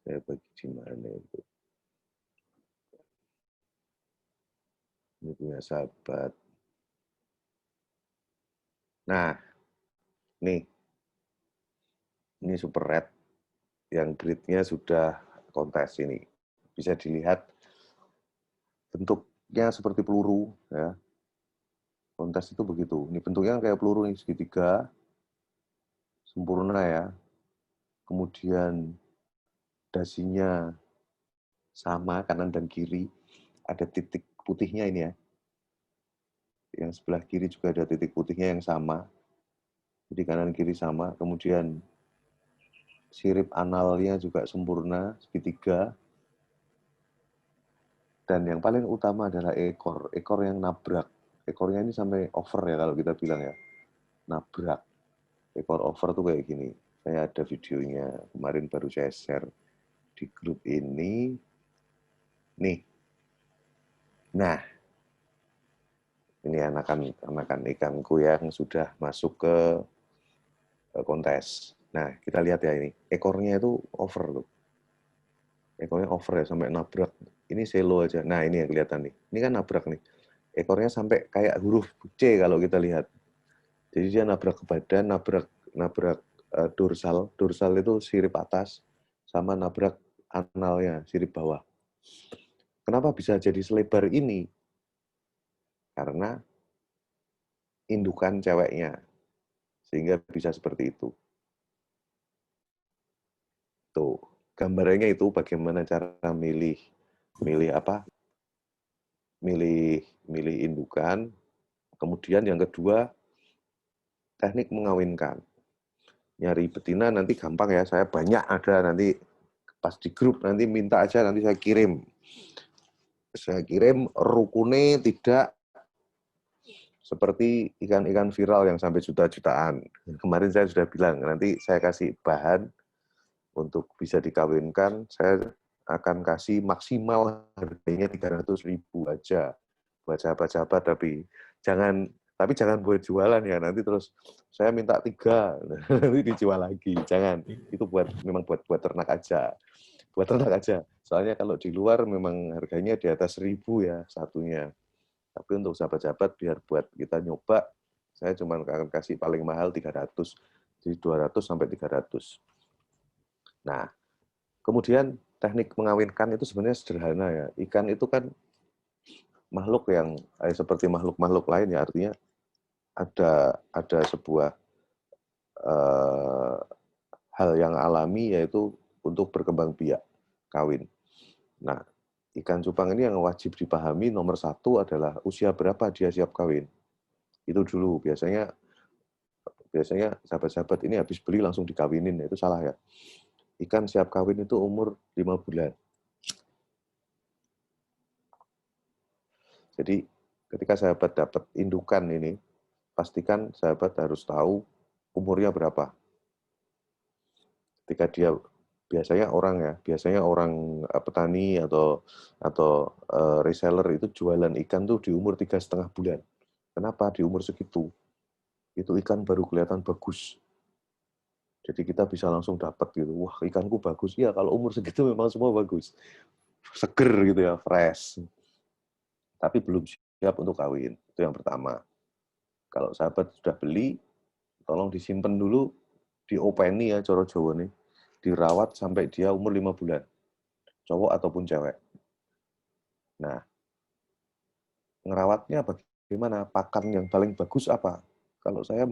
saya bagi di mana itu. Ini punya sahabat. Nah, nih. Ini super red. Yang gridnya sudah kontes ini. Bisa dilihat bentuknya seperti peluru. Ya. Kontes itu begitu. Ini bentuknya kayak peluru nih, segitiga. Sempurna ya. Kemudian dasinya sama, kanan dan kiri. Ada titik putihnya ini ya. Yang sebelah kiri juga ada titik putihnya yang sama. Jadi kanan kiri sama. Kemudian sirip analnya juga sempurna, segitiga. Dan yang paling utama adalah ekor. Ekor yang nabrak. Ekornya ini sampai over ya kalau kita bilang ya. Nabrak. Ekor over tuh kayak gini. Saya ada videonya. Kemarin baru saya share di grup ini. Nih. Nah. Ini anakan ikanku yang sudah masuk ke kontes. Nah, kita lihat ya ini. Ekornya itu over tuh. Ekornya over ya, sampai nabrak. Ini selo aja. Nah, ini yang kelihatan nih. Ini kan nabrak nih. Ekornya sampai kayak huruf C kalau kita lihat. Jadi dia nabrak ke badan, nabrak dorsal. Dorsal itu sirip atas, sama nabrak analnya, sirip bawah. Kenapa bisa jadi selebar ini? Karena indukan ceweknya. Sehingga bisa seperti itu. Tuh, gambarnya itu bagaimana cara milih apa? Milih indukan. Kemudian yang kedua, teknik mengawinkan. Nyari betina nanti gampang ya, saya banyak ada nanti pas di grup nanti minta aja nanti saya kirim. Saya kirim rukune tidak seperti ikan-ikan viral yang sampai juta-jutaan. Kemarin saya sudah bilang, nanti saya kasih bahan untuk bisa dikawinkan, saya akan kasih maksimal harganya 300.000 aja buat sahabat-sahabat, tapi jangan buat jualan ya, nanti terus saya minta 3 nanti dijual lagi, jangan, itu memang buat ternak aja, buat ternak aja. Soalnya kalau di luar memang harganya di atas 1.000 ya satunya. Tapi untuk sahabat-sahabat biar buat kita nyoba, saya cuma akan kasih paling mahal 300. Jadi 200 sampai 300. Nah, kemudian teknik mengawinkan itu sebenarnya sederhana ya. Ikan itu kan makhluk yang seperti makhluk-makhluk lain ya, artinya ada sebuah hal yang alami yaitu untuk berkembang biak, kawin. Nah, ikan cupang ini yang wajib dipahami nomor satu adalah usia berapa dia siap kawin. Itu dulu biasanya sahabat-sahabat ini habis beli langsung dikawinin, itu salah ya. Ikan siap kawin itu umur 5 bulan. Jadi ketika sahabat dapat indukan ini, pastikan sahabat harus tahu umurnya berapa. Ketika dia biasanya orang petani atau reseller itu jualan ikan tuh di umur 3,5 bulan. Kenapa di umur segitu? Itu ikan baru kelihatan bagus. Jadi kita bisa langsung dapat gitu. Wah, ikanku bagus. Ya, kalau umur segitu memang semua bagus. Seger gitu ya, fresh. Tapi belum siap untuk kawin. Itu yang pertama. Kalau sahabat sudah beli, tolong disimpan dulu, diopeni ya, coro Jawa nih. Dirawat sampai dia umur 5 bulan. Cowok ataupun cewek. Nah, ngerawatnya bagaimana? Pakan yang paling bagus apa? Kalau saya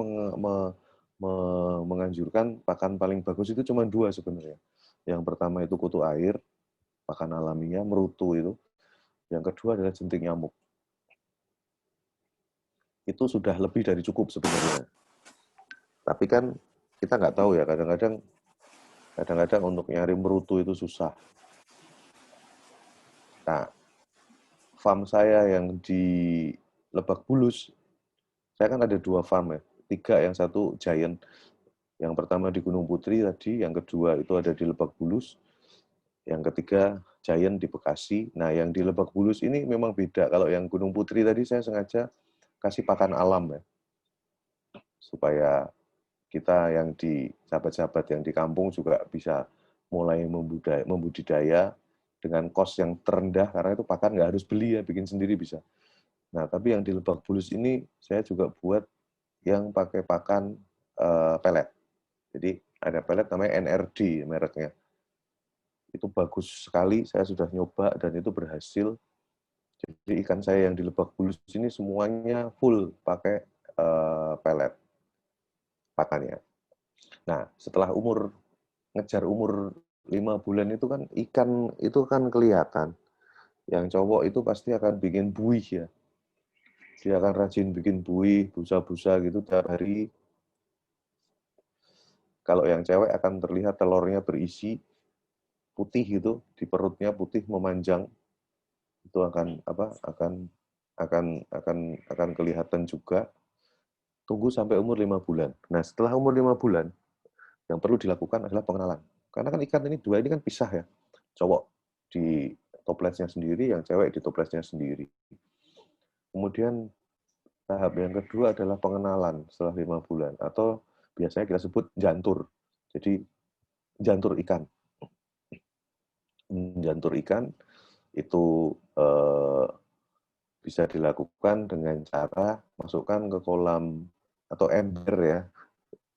menganjurkan pakan paling bagus itu cuma 2 sebenarnya. Yang pertama itu kutu air, pakan alaminya, merutu itu. Yang kedua adalah jentik nyamuk. Itu sudah lebih dari cukup sebenarnya. Tapi kan kita nggak tahu ya, kadang-kadang untuk nyari merutu itu susah. Nah, farm saya yang di Lebak Bulus, saya kan ada 2 farm ya, 3, yang satu Giant. Yang pertama di Gunung Putri tadi, yang kedua itu ada di Lebak Bulus, yang ketiga Giant di Bekasi. Nah, yang di Lebak Bulus ini memang beda. Kalau yang Gunung Putri tadi saya sengaja kasih pakan alam ya, supaya kita yang di sahabat-sahabat yang di kampung juga bisa mulai membudidaya dengan kos yang terendah, karena itu pakan nggak harus beli ya, bikin sendiri bisa. Nah, tapi yang di Lebak Bulus ini saya juga buat yang pakai pakan pelet. Jadi ada pelet namanya NRD mereknya. Itu bagus sekali, saya sudah nyoba dan itu berhasil. Jadi ikan saya yang di Lebak Bulus ini semuanya full pakai pelet pakannya. Nah, setelah ngejar umur 5 bulan itu kan ikan itu kan kelihatan. Yang cowok itu pasti akan bikin buih ya. Dia akan rajin bikin buih, busa-busa gitu tiap hari. Kalau yang cewek akan terlihat telurnya berisi putih gitu, di perutnya putih memanjang. Itu akan kelihatan juga. Tunggu sampai umur 5 bulan. Nah, setelah umur 5 bulan, yang perlu dilakukan adalah pengenalan. Karena kan ikan ini dua ini kan pisah ya. Cowok di toplesnya sendiri, yang cewek di toplesnya sendiri. Kemudian tahap yang kedua adalah pengenalan setelah 5 bulan. Atau biasanya kita sebut jantur. Jadi jantur ikan. Jantur ikan itu bisa dilakukan dengan cara masukkan ke kolam atau ember ya.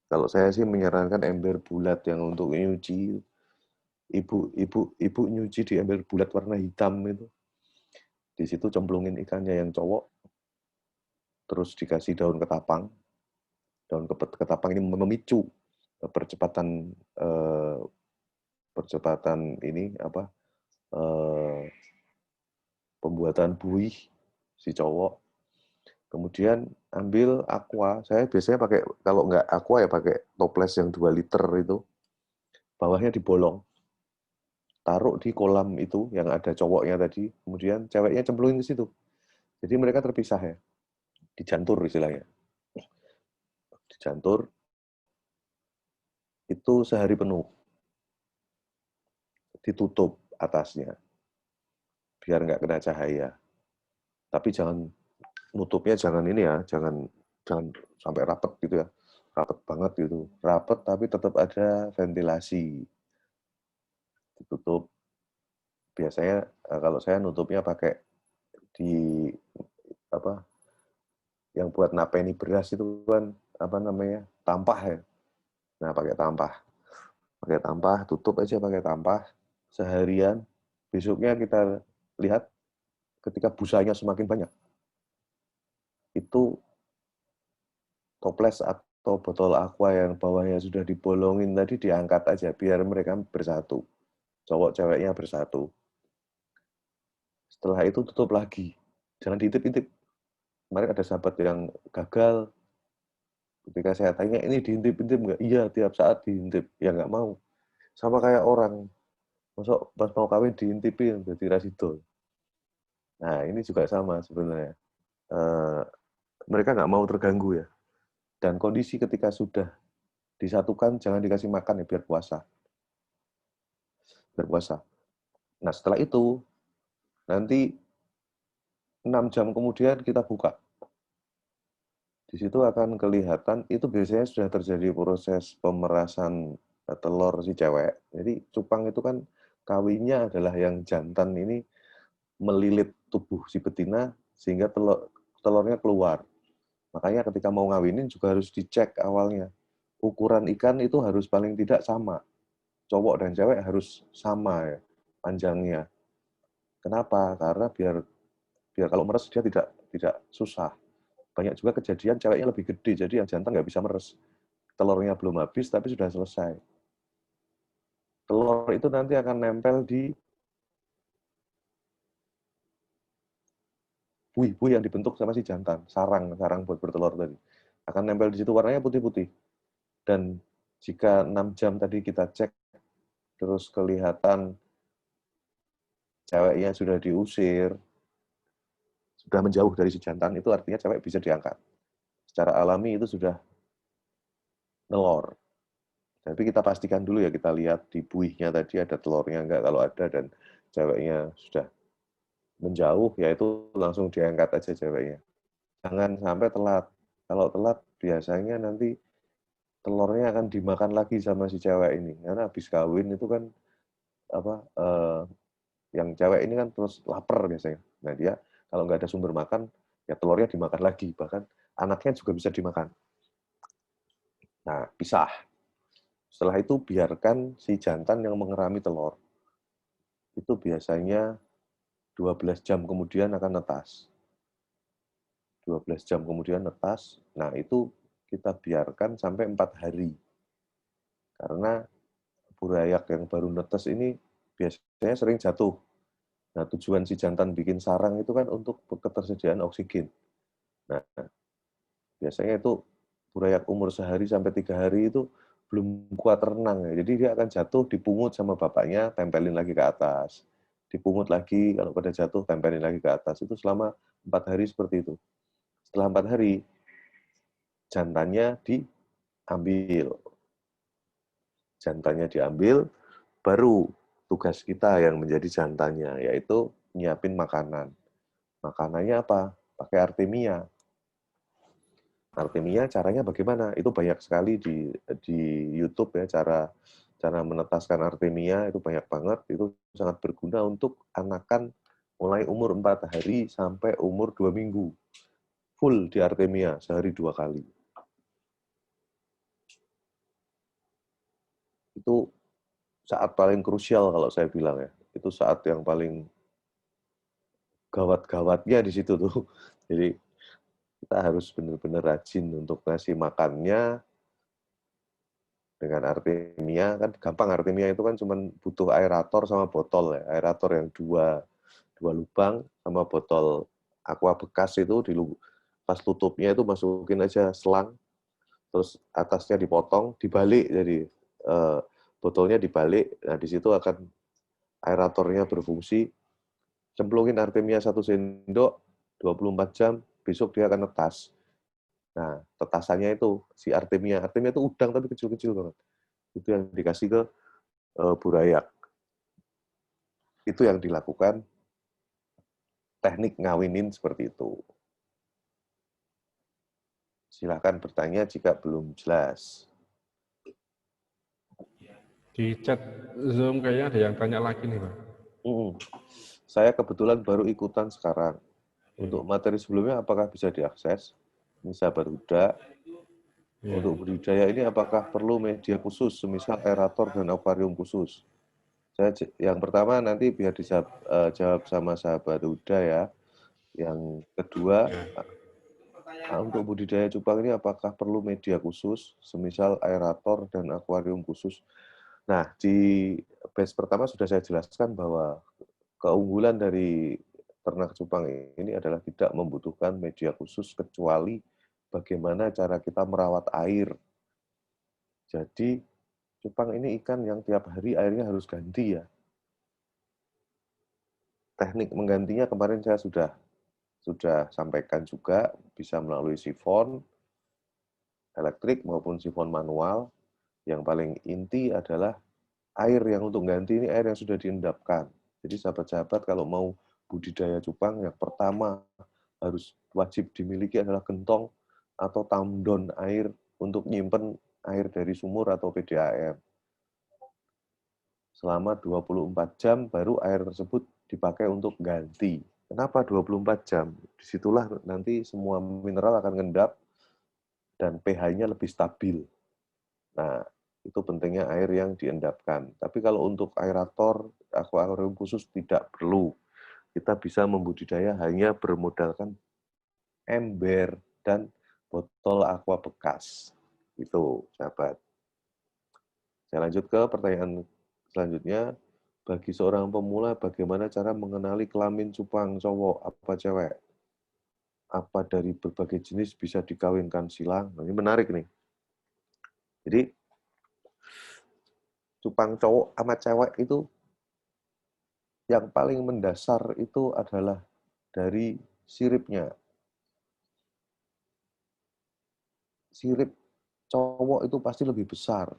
Kalau saya sih menyarankan ember bulat yang untuk nyuci. Ibu nyuci di ember bulat warna hitam itu. Di situ cemplungin ikannya yang cowok, terus dikasih daun ketapang. Daun ketapang ini memicu percepatan pembuatan buih si cowok. Kemudian ambil aqua. Saya biasanya pakai, kalau nggak aqua ya pakai toples yang 2 liter itu. Bawahnya dibolong. Taruh di kolam itu yang ada cowoknya tadi. Kemudian ceweknya cemplungin ke situ. Jadi mereka terpisah ya. Dijantur istilahnya. Dijantur itu sehari penuh. Ditutup atasnya. Biar nggak kena cahaya. Tapi nutupnya jangan ini ya, jangan sampai rapet gitu ya. Rapet banget gitu. Rapet tapi tetap ada ventilasi. Ditutup biasanya kalau saya nutupnya pakai di apa yang buat napeni beras itu kan apa namanya tampah ya. Nah pakai tampah, tutup aja pakai tampah seharian. Besoknya kita lihat ketika busanya semakin banyak, itu toples atau botol aqua yang bawahnya sudah dibolongin tadi diangkat aja biar mereka bersatu, cowok ceweknya bersatu. Setelah itu tutup lagi, jangan diintip-intip. Kemarin ada sahabat yang gagal, ketika saya tanya ini diintip-intip nggak? Iya, tiap saat diintip. Ya nggak mau. Sama kayak orang, masuk pas mau kawin diintipin jadi rasidol. Nah ini juga sama sebenarnya. Mereka nggak mau terganggu ya. Dan kondisi ketika sudah disatukan jangan dikasih makan ya biar puasa. Berpuasa. Nah setelah itu nanti 6 jam kemudian kita buka. Di situ akan kelihatan itu biasanya sudah terjadi proses pemerasan telur si cewek. Jadi cupang itu kan kawinnya adalah yang jantan ini melilit tubuh si betina sehingga telurnya keluar. Makanya ketika mau ngawinin juga harus dicek awalnya. Ukuran ikan itu harus paling tidak sama. Cowok dan cewek harus sama ya panjangnya. Kenapa? Karena biar kalau meres dia tidak susah. Banyak juga kejadian ceweknya lebih gede, jadi yang jantan nggak bisa meres. Telurnya belum habis, tapi sudah selesai. Telur itu nanti akan nempel di buih-buih yang dibentuk sama si jantan, sarang buat bertelur tadi. Akan nempel di situ, warnanya putih-putih. Dan jika 6 jam tadi kita cek, terus kelihatan ceweknya sudah diusir, sudah menjauh dari si jantan, itu artinya cewek bisa diangkat. Secara alami itu sudah nelor. Tapi kita pastikan dulu ya, kita lihat di buihnya tadi ada telurnya enggak, kalau ada dan ceweknya sudah menjauh, ya itu langsung diangkat aja ceweknya. Jangan sampai telat. Kalau telat, biasanya nanti telurnya akan dimakan lagi sama si cewek ini. Karena habis kawin itu kan, yang cewek ini kan terus lapar biasanya. Nah dia kalau nggak ada sumber makan, ya telurnya dimakan lagi. Bahkan anaknya juga bisa dimakan. Nah, pisah. Setelah itu biarkan si jantan yang mengerami telur. Itu biasanya 12 jam kemudian akan netas. 12 jam kemudian netas. Nah, itu kita biarkan sampai 4 hari. Karena burayak yang baru netas ini biasanya sering jatuh. Nah, tujuan si jantan bikin sarang itu kan untuk ketersediaan oksigen. Nah, biasanya itu burayak umur sehari sampai 3 hari itu belum kuat renang ya. Jadi dia akan jatuh, dipungut sama bapaknya, tempelin lagi ke atas. Dipungut lagi, kalau pada jatuh, tempelin lagi ke atas. Itu selama 4 hari seperti itu. Setelah 4 hari, jantannya diambil. Jantannya diambil, baru tugas kita yang menjadi jantannya, yaitu nyiapin makanan. Makanannya apa? Pakai Artemia. Artemia caranya bagaimana? Itu banyak sekali di YouTube ya, cara menetaskan Artemia itu banyak banget. Itu sangat berguna untuk anakan mulai umur 4 hari sampai umur 2 minggu. Full di Artemia, sehari 2 kali. Itu saat paling krusial kalau saya bilang ya. Itu saat yang paling gawat-gawatnya di situ tuh. Jadi kita harus benar-benar rajin untuk ngasih makannya dengan Artemia. Kan gampang, Artemia itu kan cuma butuh aerator sama botol ya. Aerator yang dua lubang sama botol aqua bekas itu pas tutupnya itu masukin aja selang, terus atasnya dipotong, dibalik, jadi botolnya dibalik. Nah di situ akan aeratornya berfungsi. Cemplungin Artemia 1 sendok, 24 jam, besok dia akan netas. Nah, tetasannya itu si Artemia. Artemia itu udang tapi kecil-kecil banget. Itu yang dikasih ke burayak. Itu yang dilakukan teknik ngawinin seperti itu. Silakan bertanya jika belum jelas. Di chat Zoom kayaknya ada yang tanya lagi nih, Pak. Saya kebetulan baru ikutan sekarang. Untuk materi sebelumnya apakah bisa diakses? Ini sahabat Huda. Untuk budidaya ini apakah perlu media khusus, semisal aerator dan akuarium khusus? Yang pertama nanti biar dijawab sama sahabat Huda ya. Yang kedua, untuk budidaya cupang ini apakah perlu media khusus, semisal aerator dan akuarium khusus? Nah, di batch pertama sudah saya jelaskan bahwa keunggulan dari ternak cupang ini adalah tidak membutuhkan media khusus kecuali bagaimana cara kita merawat air. Jadi, cupang ini ikan yang tiap hari airnya harus ganti ya. Teknik menggantinya kemarin saya sudah sampaikan juga, bisa melalui sifon elektrik maupun sifon manual. Yang paling inti adalah air yang untuk ganti ini air yang sudah diendapkan. Jadi sahabat-sahabat kalau mau budidaya cupang, yang pertama harus wajib dimiliki adalah gentong atau tamdon air untuk nyimpen air dari sumur atau PDAM. Selama 24 jam baru air tersebut dipakai untuk ganti. Kenapa 24 jam? Disitulah nanti semua mineral akan ngendap dan pH-nya lebih stabil. Nah, itu pentingnya air yang diendapkan. Tapi kalau untuk aerator, akuarium khusus tidak perlu. Kita bisa membudidaya hanya bermodalkan ember dan botol aqua bekas. Itu, sahabat. Saya lanjut ke pertanyaan selanjutnya. Bagi seorang pemula, bagaimana cara mengenali kelamin cupang cowok apa cewek? Apa dari berbagai jenis bisa dikawinkan silang? Nah, ini menarik nih. Jadi, cupang cowok sama cewek itu yang paling mendasar itu adalah dari siripnya. Sirip cowok itu pasti lebih besar,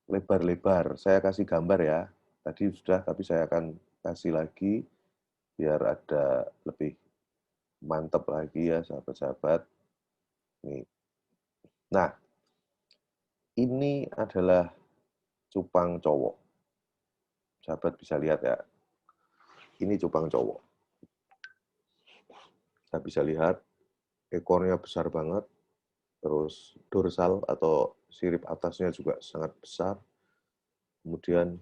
lebar-lebar. Saya kasih gambar ya. Tadi sudah, tapi saya akan kasih lagi biar ada lebih mantap lagi ya sahabat-sahabat. Nih. Nah, ini adalah cupang cowok. Sahabat bisa lihat ya. Ini cupang cowok. Kita bisa lihat ekornya besar banget. Terus dorsal atau sirip atasnya juga sangat besar. Kemudian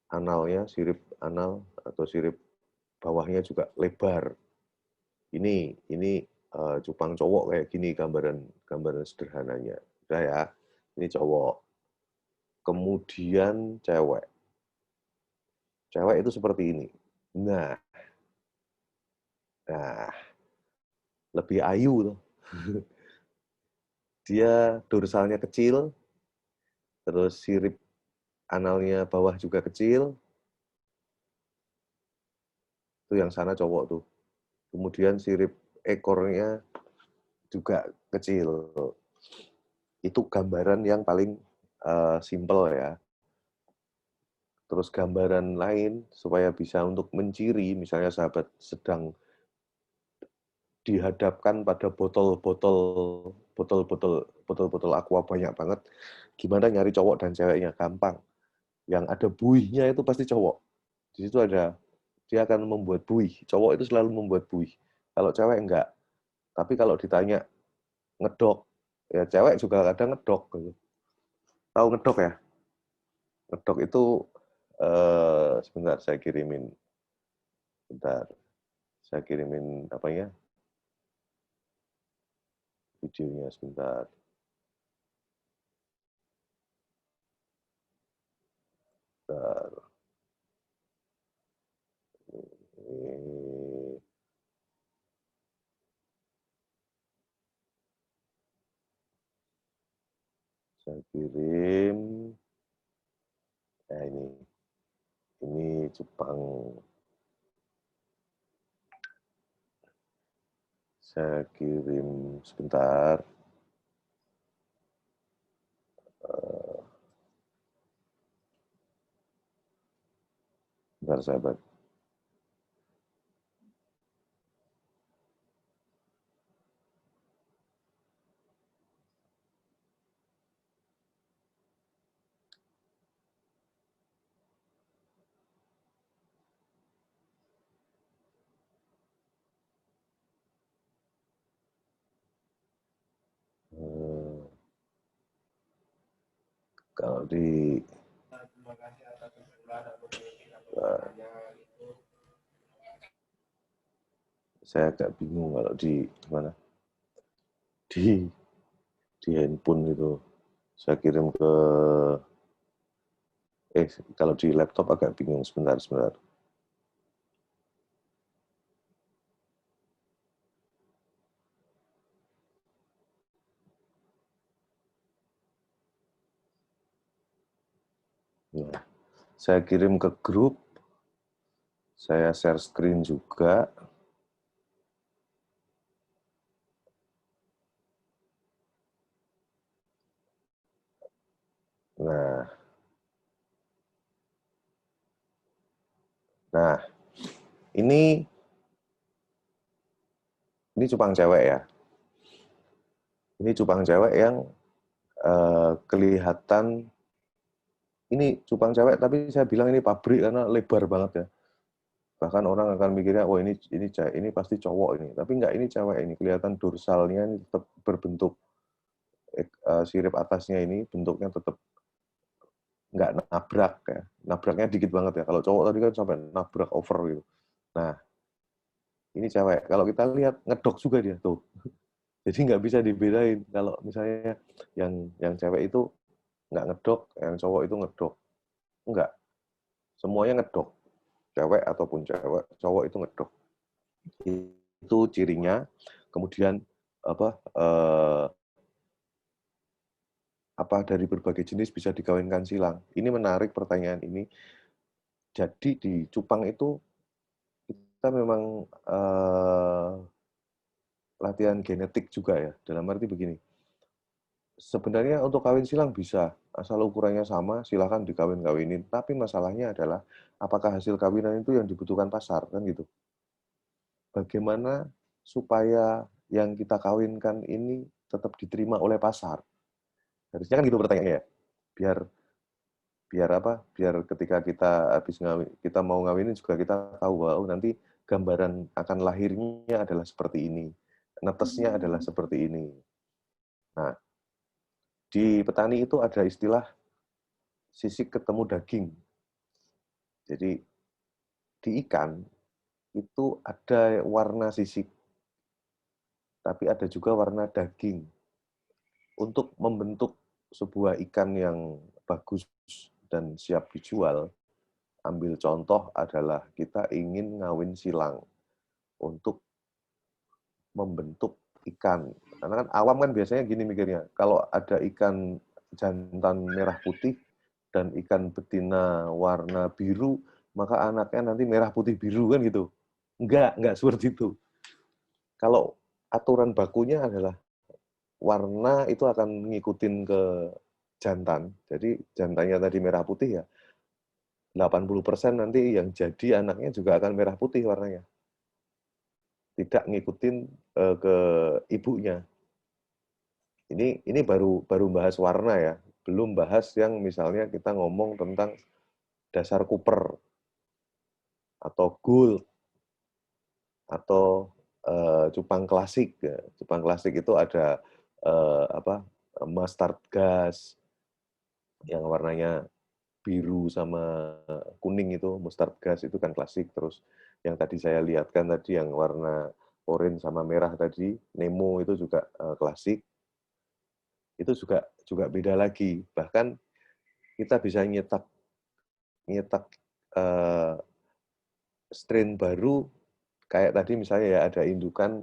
analnya, sirip anal atau sirip bawahnya juga lebar. Ini cupang cowok kayak gini gambaran sederhananya. Udah ya, ini cowok. Kemudian cewek. Cewek itu seperti ini. Nah, lebih ayu tuh. Dia dorsalnya kecil, terus sirip analnya bawah juga kecil. Itu yang sana cowok tuh. Kemudian sirip ekornya juga kecil. Itu gambaran yang paling simple ya. Terus gambaran lain supaya bisa untuk menciri, misalnya sahabat sedang dihadapkan pada botol-botol aqua banyak banget, gimana nyari cowok dan ceweknya? Gampang. Yang ada buihnya itu pasti cowok. Di situ dia akan membuat buih. Cowok itu selalu membuat buih. Kalau cewek enggak. Tapi kalau ditanya ngedok, ya cewek juga kadang ngedok. Tahu ngedok ya? Ngedok itu sebentar saya kirimin. Bentar. Saya kirimin apanya? Videonya sebentar. Bentar. Ini saya kirim. Ini Jepang. Saya kirim sebentar. Bentar sahabat. Kalau di saya agak bingung kalau di mana di handphone itu saya kirim ke kalau di laptop agak bingung sebentar. Nah, saya kirim ke grup, saya share screen juga. Nah, ini cupang cewek ya. Ini cupang cewek yang kelihatan, ini cupang cewek tapi saya bilang ini pabrik karena lebar banget ya. Bahkan orang akan mikirnya, oh ini pasti cowok ini. Tapi enggak, ini cewek ini. Kelihatan dorsalnya ini tetap berbentuk, sirip atasnya ini bentuknya tetap nggak nabrak ya. Nabraknya dikit banget ya. Kalau cowok tadi kan sampai nabrak over gitu. Nah, ini cewek. Kalau kita lihat ngedok juga dia tuh. Jadi nggak bisa dibedain. Kalau misalnya yang cewek itu nggak ngedok, yang cowok itu ngedok. Enggak. Semuanya ngedok. Cewek ataupun cowok itu ngedok. Itu cirinya. Kemudian apa dari berbagai jenis bisa dikawinkan silang. Ini menarik pertanyaan ini. Jadi di cupang itu kita memang latihan genetik juga ya. Dalam arti begini, sebenarnya untuk kawin silang bisa, asal ukurannya sama, silakan dikawin-kawinin. Tapi masalahnya adalah apakah hasil kawinan itu yang dibutuhkan pasar, kan gitu. Bagaimana supaya yang kita kawinkan ini tetap diterima oleh pasar? Harusnya kan gitu pertanyaannya ya. Biar ketika kita mau ngawinin juga kita tahu bahwa nanti gambaran akan lahirnya adalah seperti ini. Netesnya adalah seperti ini. Nah, di petani itu ada istilah sisik ketemu daging. Jadi di ikan itu ada warna sisik, tapi ada juga warna daging. Untuk membentuk sebuah ikan yang bagus dan siap dijual, ambil contoh adalah kita ingin ngawin silang untuk membentuk ikan. Karena kan awam kan biasanya gini mikirnya, kalau ada ikan jantan merah putih dan ikan betina warna biru, maka anaknya nanti merah putih biru kan gitu. Enggak seperti itu. Kalau aturan bakunya adalah warna itu akan ngikutin ke jantan. Jadi jantannya tadi merah putih ya, 80% nanti yang jadi anaknya juga akan merah putih warnanya. Tidak ngikutin ke ibunya. Ini baru bahas warna ya, belum bahas yang misalnya kita ngomong tentang dasar Cooper atau gold atau cupang klasik. Ya. Cupang klasik itu ada mustard gas yang warnanya biru sama kuning, itu mustard gas itu kan klasik. Terus yang tadi saya lihatkan tadi yang warna oranye sama merah tadi, Nemo itu juga klasik. Itu juga beda lagi. Bahkan kita bisa nyetak strain baru kayak tadi misalnya ya ada indukan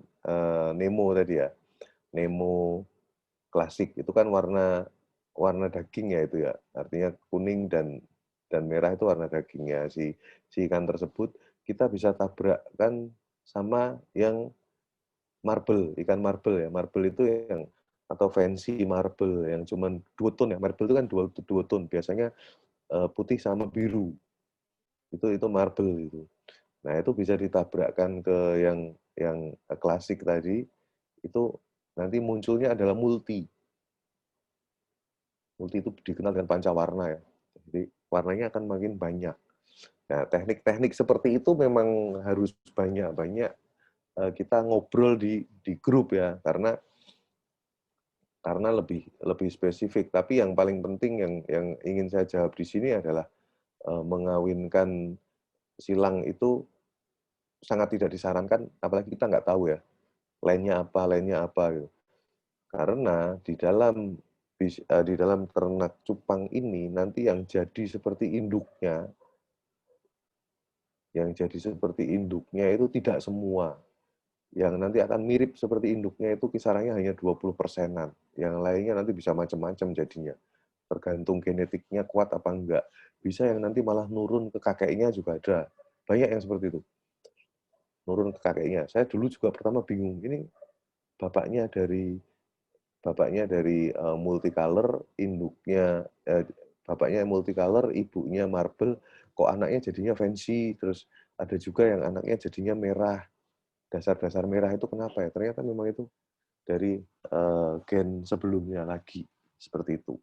Nemo tadi ya. Nemo klasik itu kan warna daging ya itu ya. Artinya kuning dan merah itu warna dagingnya si ikan tersebut. Kita bisa tabrakkan sama yang marble, ikan marble ya. Marble itu yang atau fancy marble yang cuman 2 tone ya. Marble itu kan dua tone, biasanya putih sama biru. Itu marble itu. Nah, itu bisa ditabrakkan ke yang klasik tadi, itu nanti munculnya adalah multi. Multi itu dikenal dengan pancawarna ya. Jadi warnanya akan makin banyak. Nah, teknik-teknik seperti itu memang harus banyak-banyak kita ngobrol di grup ya, karena karena lebih spesifik. Tapi yang paling penting yang ingin saya jawab di sini adalah mengawinkan silang itu sangat tidak disarankan, apalagi kita nggak tahu ya lainnya apa gitu. Karena di dalam ternak cupang ini nanti yang jadi seperti induknya itu tidak semua. Yang nanti akan mirip seperti induknya itu kisarannya hanya 20%-an. Yang lainnya nanti bisa macam-macam jadinya. Tergantung genetiknya kuat apa enggak. Bisa yang nanti malah nurun ke kakeknya juga ada. Banyak yang seperti itu. Nurun ke kakeknya. Saya dulu juga pertama bingung. Ini bapaknya dari multicolor, induknya bapaknya multicolor, ibunya marble, kok anaknya jadinya fancy. Terus ada juga yang anaknya jadinya merah. Dasar-dasar merah itu kenapa ya? Ternyata memang itu dari gen sebelumnya lagi seperti itu.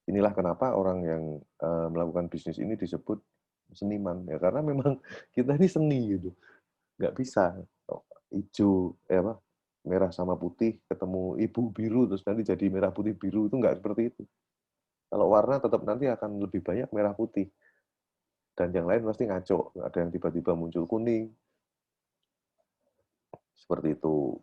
Inilah kenapa orang yang melakukan bisnis ini disebut seniman ya, karena memang kita ini seni gitu, nggak bisa hijau merah sama putih ketemu ibu biru terus nanti jadi merah putih biru, itu nggak seperti itu. Kalau warna tetap nanti akan lebih banyak merah putih dan yang lain pasti ngaco, ada yang tiba-tiba muncul kuning seperti itu.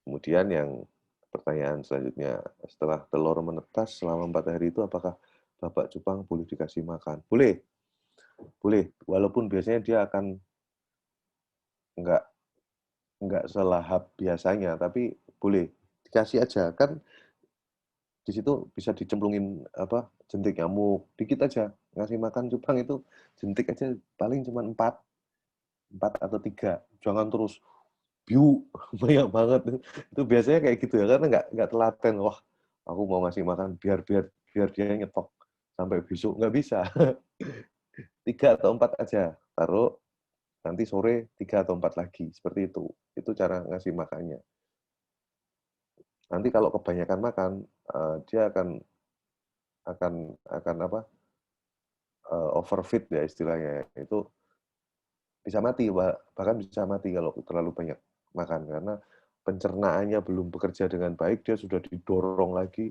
Kemudian yang pertanyaan selanjutnya, setelah telur menetas selama 4 hari itu apakah Bapak cupang boleh dikasih makan? Boleh. Boleh. Walaupun biasanya dia akan nggak selahap biasanya, tapi boleh. Dikasih aja. Kan di situ bisa dicemplungin jentik nyamuk. Dikit aja. Ngasih makan cupang itu jentik aja paling cuma 4 atau 3. Jangan terus biu banyak banget itu biasanya kayak gitu ya, karena nggak telaten. Wah, aku mau ngasih makan biar dia nyetok sampai besok, nggak bisa. 3 atau 4 aja taruh, nanti sore 3 atau 4 lagi, seperti itu cara ngasih makannya. Nanti kalau kebanyakan makan dia akan overfeed ya istilahnya, itu bisa mati, bahkan bisa mati kalau terlalu banyak makan, karena pencernaannya belum bekerja dengan baik, dia sudah didorong lagi,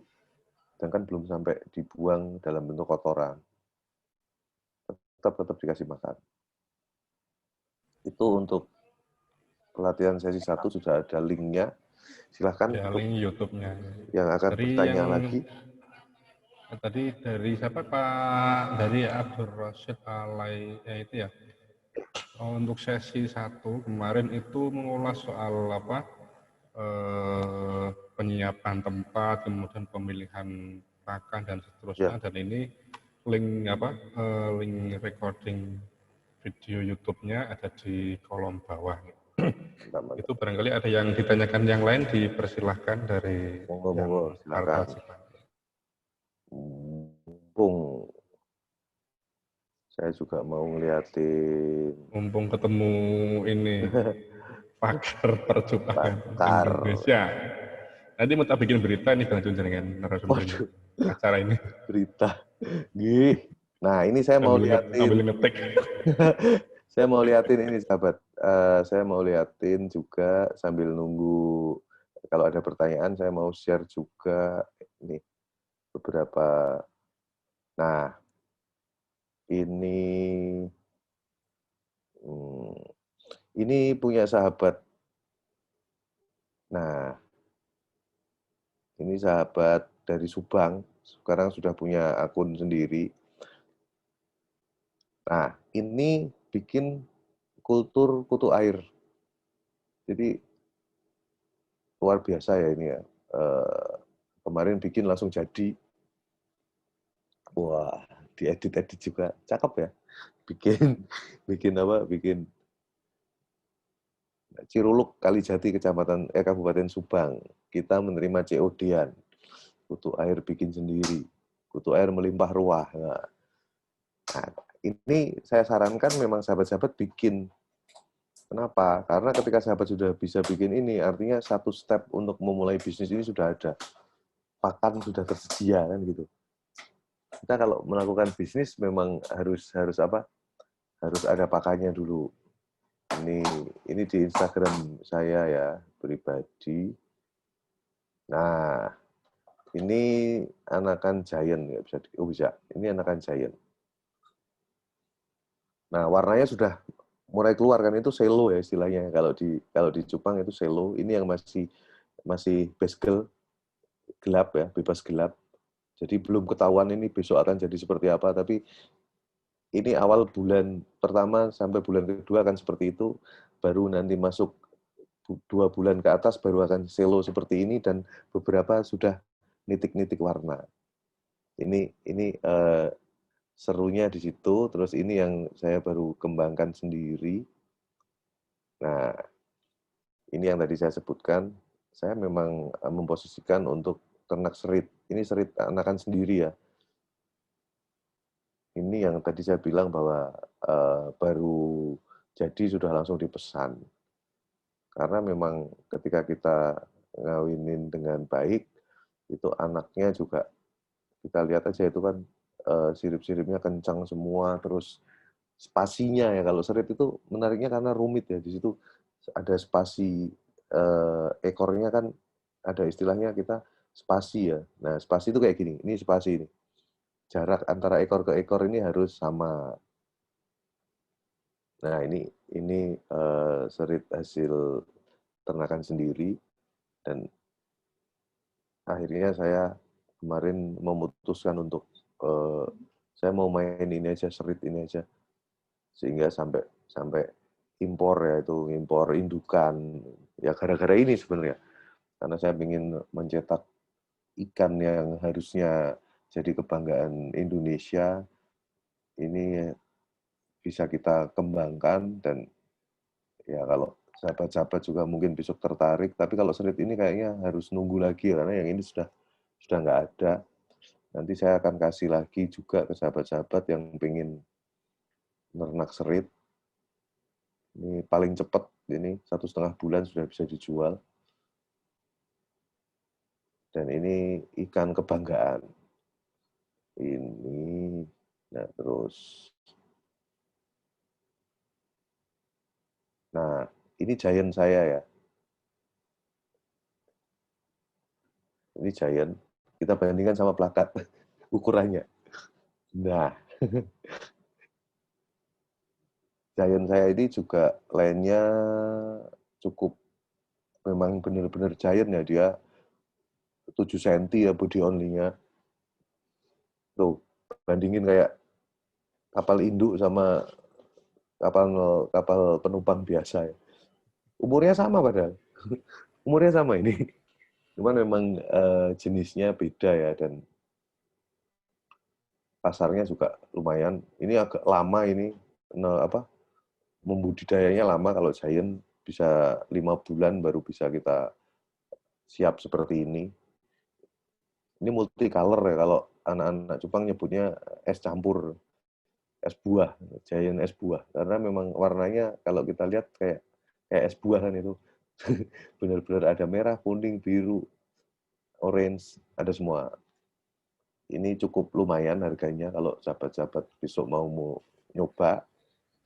sedangkan belum sampai dibuang dalam bentuk kotoran. Tetap dikasih makan. Itu untuk pelatihan sesi 1 sudah ada linknya. Silahkan ya, link YouTube-nya. Yang akan Dari bertanya lagi. Tadi dari siapa Pak? Dari Abdul Rashid Alay itu ya. Untuk sesi 1 kemarin itu mengulas soal penyiapan tempat, kemudian pemilihan pakan dan seterusnya. Ya. Dan ini link link recording video YouTube-nya ada di kolom bawah. Itu barangkali ada yang ditanyakan yang lain, dipersilahkan dari monggo, silakan. Mumpung saya juga mau ngeliatin. Mumpung ketemu ini pakar percupangan Indonesia. Nanti mau tak bikin berita nih Bang Jun dengan narasumber ini, acara ini. Berita. Gih. Nah, ini saya mau liatin. Sambil ngetik. Saya mau liatin ini, sahabat. Saya mau liatin juga sambil nunggu. Kalau ada pertanyaan, saya mau share juga ini beberapa. Nah, ini punya sahabat. Nah, ini sahabat dari Subang. Sekarang sudah punya akun sendiri. Nah, ini bikin kultur kutu air. Jadi luar biasa ya ini ya. Kemarin bikin langsung jadi. Wah, diedit juga. Cakep ya. Bikin Ciruluk Kalijati Kabupaten Subang. Kita menerima COD-an. Kutu air bikin sendiri. Kutu air melimpah ruah. Nah, ini saya sarankan memang sahabat-sahabat bikin. Kenapa? Karena ketika sahabat sudah bisa bikin ini, artinya satu step untuk memulai bisnis ini sudah ada. Pakan sudah tersedia kan gitu. Kita kalau melakukan bisnis memang harus ada pakannya dulu. Ini di Instagram saya ya, pribadi. Nah, ini anakan giant ya bisa. Ini anakan giant. Nah, warnanya sudah mulai keluar kan, itu selo ya istilahnya. Kalau di Jepang itu selo. Ini yang masih basegel, gelap ya, bebas gelap. Jadi belum ketahuan ini besok akan jadi seperti apa, tapi ini awal bulan pertama sampai bulan kedua akan seperti itu, baru nanti masuk 2 bulan ke atas baru akan selo seperti ini, dan beberapa sudah nitik-nitik warna. Ini serunya di situ. Terus ini yang saya baru kembangkan sendiri. Nah, ini yang tadi saya sebutkan, saya memang memposisikan untuk ternak serit. Ini serit anakan sendiri ya. Ini yang tadi saya bilang bahwa baru jadi sudah langsung dipesan. Karena memang ketika kita ngawinin dengan baik, itu anaknya juga kita lihat aja itu kan sirip-siripnya kencang semua, terus spasinya ya, kalau serit itu menariknya karena rumit ya, di situ ada spasi ekornya kan, ada istilahnya kita spasi ya. Nah, spasi itu kayak gini, ini spasi ini. Jarak antara ekor ke ekor ini harus sama. Nah, ini serit hasil ternakan sendiri, dan akhirnya saya kemarin memutuskan untuk saya mau main ini aja, serit ini aja, sehingga sampai impor ya, itu impor indukan ya, gara-gara ini sebenarnya, karena saya ingin mencetak ikan yang harusnya jadi kebanggaan Indonesia, ini bisa kita kembangkan. Dan ya kalau sahabat-sahabat juga mungkin besok tertarik, tapi kalau serit ini kayaknya harus nunggu lagi karena yang ini sudah nggak ada. Nanti saya akan kasih lagi juga ke sahabat-sahabat yang pengen ternak serit. Ini paling cepat, ini 1,5 bulan sudah bisa dijual. Dan ini ikan kebanggaan. Ini, nah terus, nah ini giant saya ya. Ini giant. Kita bandingkan sama plakat ukurannya. Nah, giant saya ini juga lainnya cukup, memang benar-benar giant ya, dia 7 cm ya body only-nya. Tuh, bandingin kayak kapal induk sama kapal kapal penumpang biasa ya. Umurnya sama padahal. Umurnya sama ini. Cuman memang jenisnya beda ya, dan pasarnya juga lumayan. Ini agak lama ini, membudidayanya lama. Kalau giant bisa 5 bulan baru bisa kita siap seperti ini. Ini multicolor ya, kalau anak-anak Jepang nyebutnya es campur, es buah, giant es buah. Karena memang warnanya kalau kita lihat kayak es buah kan itu. Benar-benar ada merah, kuning, biru, orange, ada semua. Ini cukup lumayan harganya kalau sahabat-sahabat besok mau nyoba.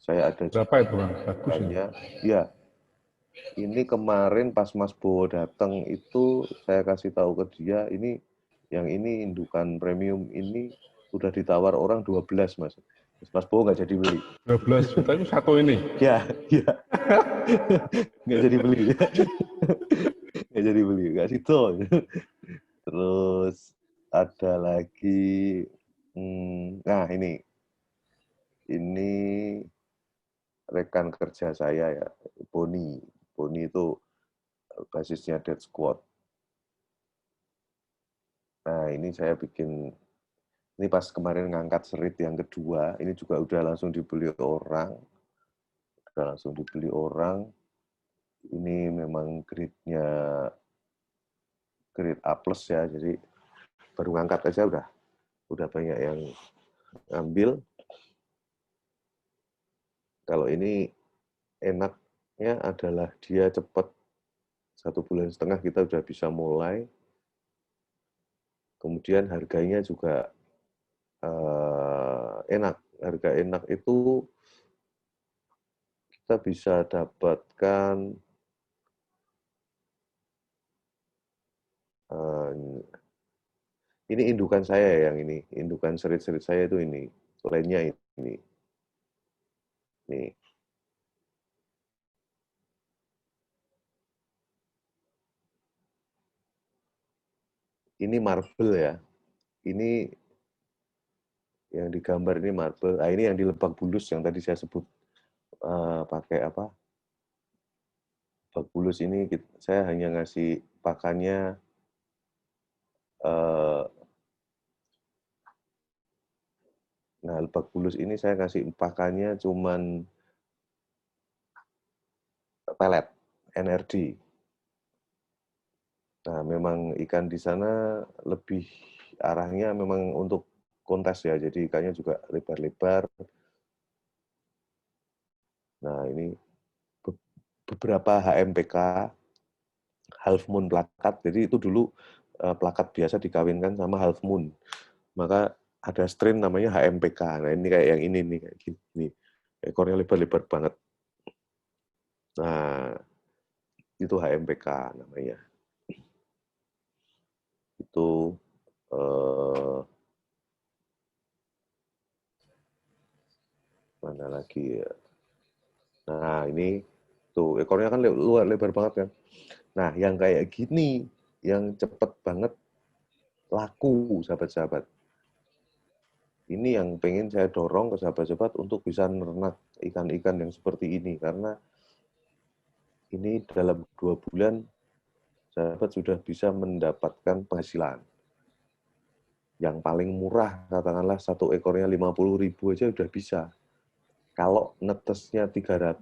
Saya ada Berapa itu, Bang? Bagus ini. jualannya. Iya, ini kemarin pas Mas Bo datang itu saya kasih tahu ke dia, ini yang ini indukan premium ini udah ditawar orang 12, Mas. Mas Bo nggak jadi beli. 12 juta itu satu ini. Ya, ya. Nggak jadi beli. Nggak jadi beli, nggak situ. Terus ada lagi, nah ini rekan kerja saya ya, Boni. Boni itu basisnya Dead Squad. Nah, ini saya bikin, ini pas kemarin ngangkat serit yang kedua, ini juga udah langsung dibeli orang. Udah langsung dibeli orang. Ini memang grade-nya grade A+ ya, jadi baru ngangkat aja udah banyak yang ngambil. Kalau ini enaknya adalah dia cepat, 1,5 bulan kita udah bisa mulai. Kemudian harganya juga enak. Harga enak itu kita bisa dapatkan Ini indukan saya yang ini, indukan serit-serit saya itu ini, lainnya ini. Nih. Ini marble ya. Ini yang digambar ini marble. Nah, ini yang di Lebak Bulus yang tadi saya sebut pakai apa? Lebak Bulus ini saya hanya ngasih pakannya nah, Lebak Bulus ini saya kasih pakannya cuman pelet, NRD. Nah, memang ikan di sana lebih arahnya memang untuk kontes ya, jadi ikannya juga lebar-lebar. Nah, ini beberapa HMPK, Half Moon plakat, jadi itu dulu plakat biasa dikawinkan sama Half Moon. Maka ada strain namanya HMPK. Nah, ini kayak yang ini nih, kayak gini. Ekornya lebar-lebar banget. Nah, itu HMPK namanya. Itu mana lagi ya? Nah, ini tuh ekornya kan luar lebar banget kan. Nah, yang kayak gini, yang cepet banget laku, sahabat-sahabat. Ini yang pengen saya dorong ke sahabat-sahabat untuk bisa menernak ikan-ikan yang seperti ini. Karena ini dalam 2 bulan, sahabat sudah bisa mendapatkan penghasilan. Yang paling murah, katakanlah satu ekornya 50.000 aja udah bisa. Kalau netesnya 300,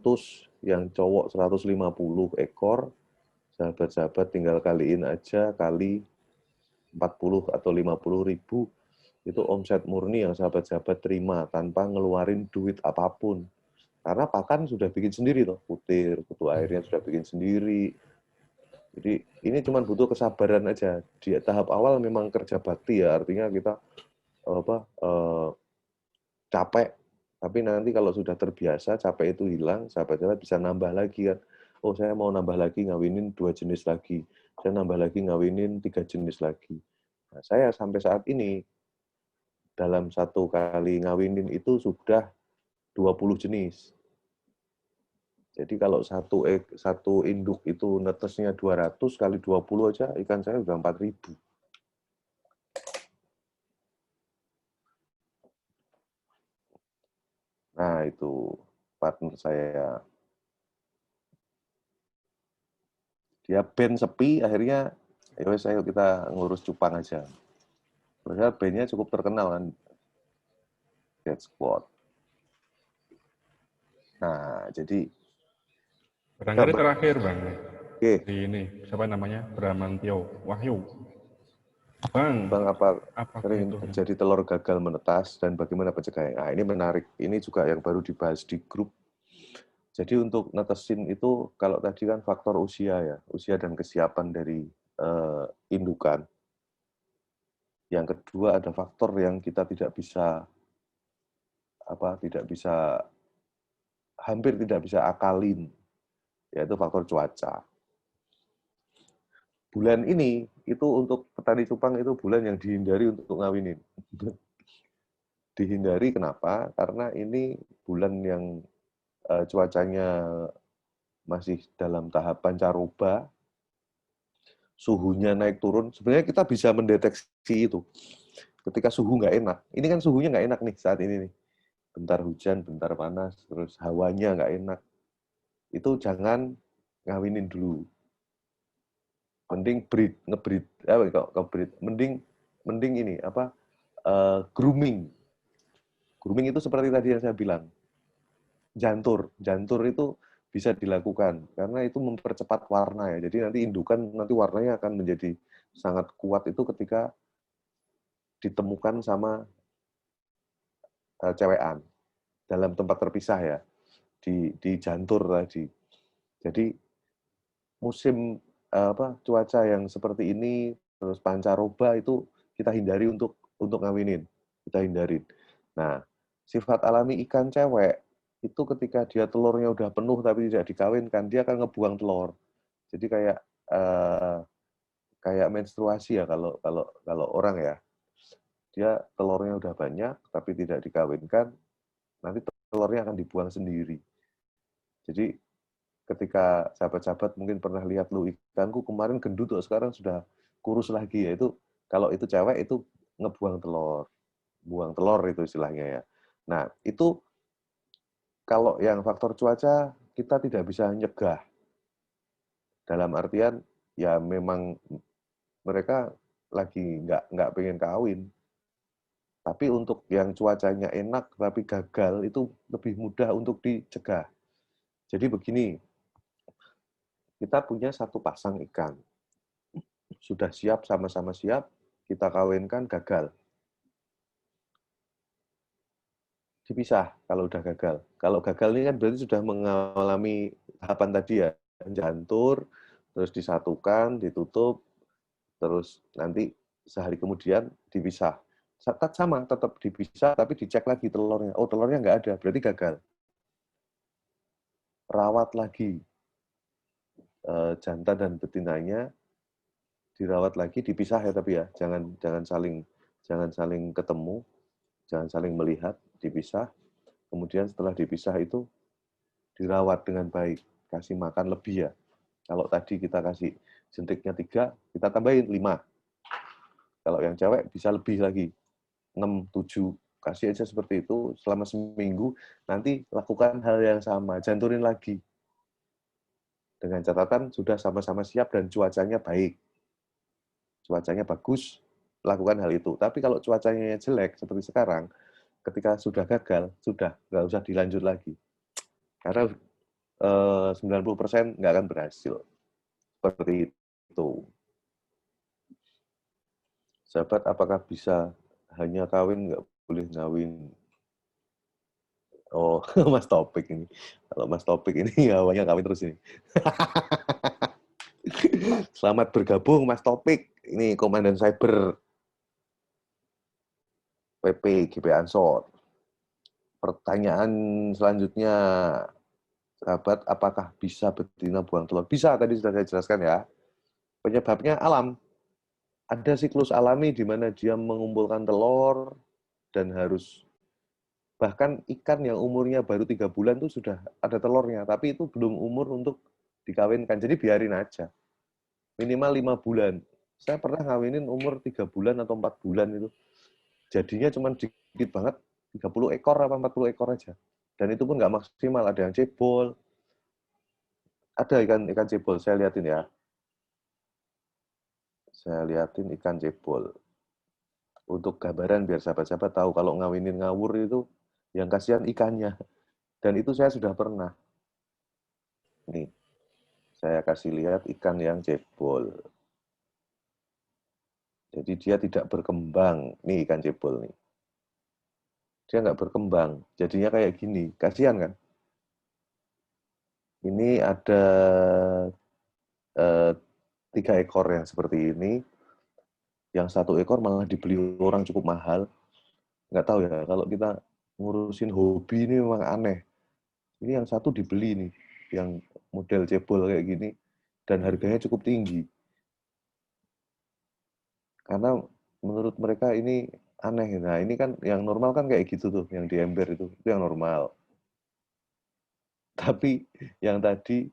yang cowok 150 ekor, sahabat-sahabat tinggal kaliin aja kali 40 atau 50.000, itu omset murni yang sahabat-sahabat terima tanpa ngeluarin duit apapun. Karena pakan sudah bikin sendiri toh, kutir, kutu airnya sudah bikin sendiri. Jadi ini cuma butuh kesabaran aja. Di tahap awal memang kerja bakti ya, artinya kita capek. Tapi nanti kalau sudah terbiasa, capek itu hilang, sahabat-sahabat bisa nambah lagi kan. Oh, saya mau nambah lagi ngawinin 2 jenis lagi. Saya nambah lagi ngawinin 3 jenis lagi. Nah, saya sampai saat ini dalam 1 kali ngawinin itu sudah 20 jenis. Jadi kalau satu induk itu netesnya 200 kali 20 aja, ikan saya udah 4.000. Nah, itu partner saya. Dia band sepi, akhirnya ayo kita ngurus cupang aja. Padahal bandnya cukup terkenal kan, Dead Squad. Nah, jadi Barangkali terakhir Bang, di ini siapa namanya, Bramantio Wahyu. Bang, apa sering itu? terjadi telur gagal menetas dan bagaimana pencegahannya? Nah, ini menarik. Ini juga yang baru dibahas di grup. Jadi untuk netesin itu, kalau tadi kan faktor usia ya, usia dan kesiapan dari indukan. Yang kedua ada faktor yang kita hampir tidak bisa akalin, yaitu faktor cuaca. Bulan ini itu untuk petani cupang itu bulan yang dihindari untuk ngawinin. Dihindari kenapa? Karena ini bulan yang cuacanya masih dalam tahap pancaroba, suhunya naik turun. Sebenarnya kita bisa mendeteksi itu. Ketika suhu nggak enak, ini kan suhunya nggak enak nih saat ini nih. Bentar hujan, bentar panas, terus hawanya nggak enak. Itu jangan ngawinin dulu. Mending ngebreed, mending ini grooming. Grooming itu seperti tadi yang saya bilang, jantur itu bisa dilakukan karena itu mempercepat warna ya. Jadi nanti indukan nanti warnanya akan menjadi sangat kuat itu ketika ditemukan sama cewekan dalam tempat terpisah ya, di jantur tadi. Jadi musim cuaca yang seperti ini terus pancaroba itu kita hindari untuk ngawinin, kita hindarin. Nah, sifat alami ikan cewek itu ketika dia telurnya udah penuh tapi tidak dikawinkan, dia akan ngebuang telur. Jadi kayak menstruasi ya kalau orang ya. dia telurnya udah banyak, tapi tidak dikawinkan, nanti telurnya akan dibuang sendiri. Jadi ketika sahabat-sahabat mungkin pernah lihat lu ikanku kemarin gendut, sekarang sudah kurus lagi, ya itu kalau itu cewek itu ngebuang telur, buang telur itu istilahnya ya. Nah itu kalau yang faktor cuaca kita tidak bisa nyegah. Dalam artian ya memang mereka lagi nggak pengen kawin. Tapi untuk yang cuacanya enak tapi gagal itu lebih mudah untuk dicegah. Jadi begini, kita punya satu pasang ikan. Sudah siap, sama-sama siap, kita kawinkan, gagal. Dipisah kalau udah gagal. Kalau gagal ini kan berarti sudah mengalami tahapan tadi ya, jantur, terus disatukan, ditutup, terus nanti sehari kemudian dipisah. Sama, tetap dipisah, tapi dicek lagi telurnya. Oh, telurnya nggak ada, berarti gagal. Rawat lagi jantan dan betinanya, dirawat lagi, dipisah ya tapi ya, jangan saling ketemu, jangan saling melihat, dipisah. Kemudian setelah dipisah itu dirawat dengan baik, kasih makan lebih ya. Kalau tadi kita kasih jentiknya 3, kita tambahin 5. Kalau yang cewek bisa lebih lagi, 6, 7. Kasih aja seperti itu selama seminggu, nanti lakukan hal yang sama, janturin lagi. Dengan catatan sudah sama-sama siap dan cuacanya baik. Cuacanya bagus, lakukan hal itu. Tapi kalau cuacanya jelek seperti sekarang, ketika sudah gagal, sudah nggak usah dilanjut lagi. Karena 90% nggak akan berhasil. Seperti itu. Sahabat, apakah bisa hanya kawin, nggak boleh ngawin? Oh, Mas Topik ini. Kalau Mas Topik ini, awalnya kawin terus ini. Selamat bergabung, Mas Topik. Ini Komandan Cyber PP GP Ansor. Pertanyaan selanjutnya, sahabat, apakah bisa betina buang telur? Bisa, tadi sudah saya jelaskan ya. Penyebabnya alam. Ada siklus alami di mana dia mengumpulkan telur dan harus, bahkan ikan yang umurnya baru 3 bulan itu sudah ada telurnya, tapi itu belum umur untuk dikawinkan. Jadi biarin aja. Minimal 5 bulan. Saya pernah ngawinin umur 3 bulan atau 4 bulan itu. Jadinya cuma dikit banget, 30 ekor apa 40 ekor aja. Dan itu pun nggak maksimal, ada yang cebol. Ada ikan cebol, saya liatin ya. Saya liatin ikan cebol. Untuk gambaran biar sahabat-sahabat tahu kalau ngawinin ngawur itu yang kasihan ikannya. Dan itu saya sudah pernah. Nih, saya kasih lihat ikan yang cebol. Jadi dia tidak berkembang. Nih ikan cebol nih. Dia nggak berkembang. Jadinya kayak gini. Kasihan kan? Ini ada 3 ekor yang seperti ini. Yang 1 ekor malah dibeli orang cukup mahal. Nggak tahu ya, kalau kita ngurusin hobi ini memang aneh. Ini yang 1 dibeli nih, yang model cebol kayak gini, dan harganya cukup tinggi. Karena menurut mereka ini aneh. Nah, ini kan yang normal kan kayak gitu tuh, yang di ember itu yang normal. Tapi yang tadi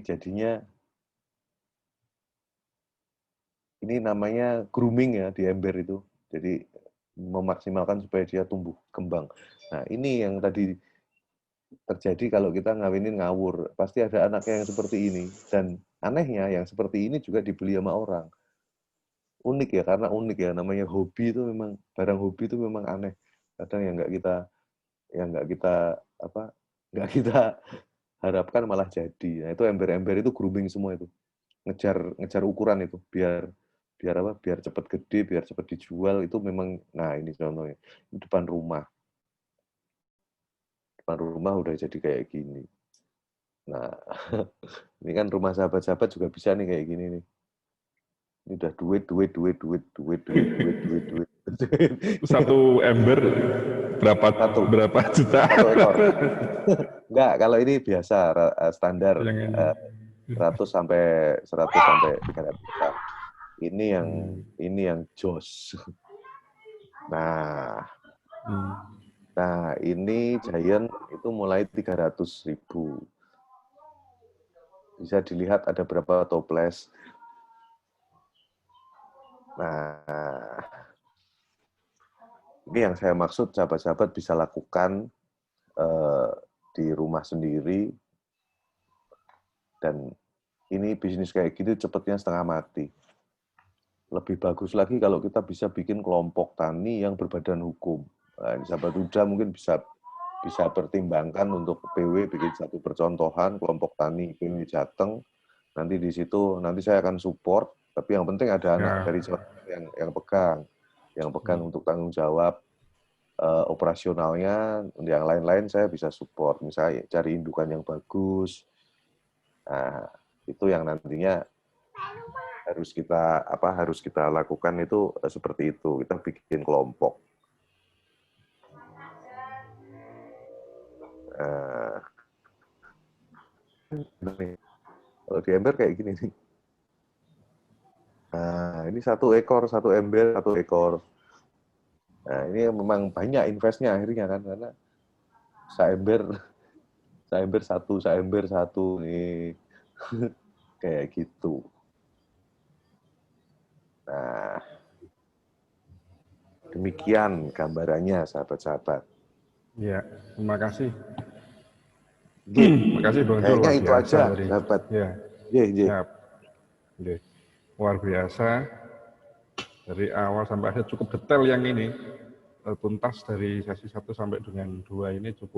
jadinya ini namanya grooming ya di ember itu. Jadi memaksimalkan supaya dia tumbuh kembang. Nah, ini yang tadi terjadi kalau kita ngawinin ngawur. Pasti ada anaknya yang seperti ini. Dan anehnya yang seperti ini juga dibeli sama orang. Unik ya, karena unik ya. Namanya hobi itu memang, barang hobi itu memang aneh. Kadang yang nggak kita harapkan malah jadi. Nah, itu ember-ember itu grooming semua itu. Ngejar ukuran itu biar cepat gede, biar cepat dijual. Itu memang, nah ini contohnya di depan rumah udah jadi kayak gini. Nah, ini kan rumah sahabat-sahabat juga bisa nih kayak gini nih. Ini udah duit. Satu ember berapa juta? 1 ekor. Enggak, kalau ini biasa standar 100 sampai 300 juta. Ini yang jos. Nah, ini Giant itu mulai 300.000. Bisa dilihat ada berapa toples. Nah, ini yang saya maksud sahabat-sahabat bisa lakukan di rumah sendiri. Dan ini bisnis kayak gitu cepatnya setengah mati. Lebih bagus lagi kalau kita bisa bikin kelompok tani yang berbadan hukum. Nah, sahabat Huda mungkin bisa pertimbangkan untuk PW bikin satu percontohan kelompok tani ini Jateng. Nanti di situ nanti saya akan support, tapi yang penting ada anak dari yang pegang untuk tanggung jawab operasionalnya. Yang lain-lain saya bisa support, misalnya cari indukan yang bagus. Nah, itu yang nantinya harus kita lakukan itu seperti itu. Kita bikin kelompok. Kalau di ember kayak gini nih. Nah, ini satu ekor, satu ember, satu ekor. Nah, ini memang banyak investnya akhirnya kan, karena saember satu nih. Kayak gitu. Nah, demikian gambarannya, sahabat-sahabat. Ya, terima kasih. Terima kasih Bang Jo, luar itu biasa aja, tadi. sahabat. Ya, Siap. Luar biasa. Dari awal sampai akhir cukup detail yang ini. Tuntas dari sesi 1 sampai dengan 2 ini cukup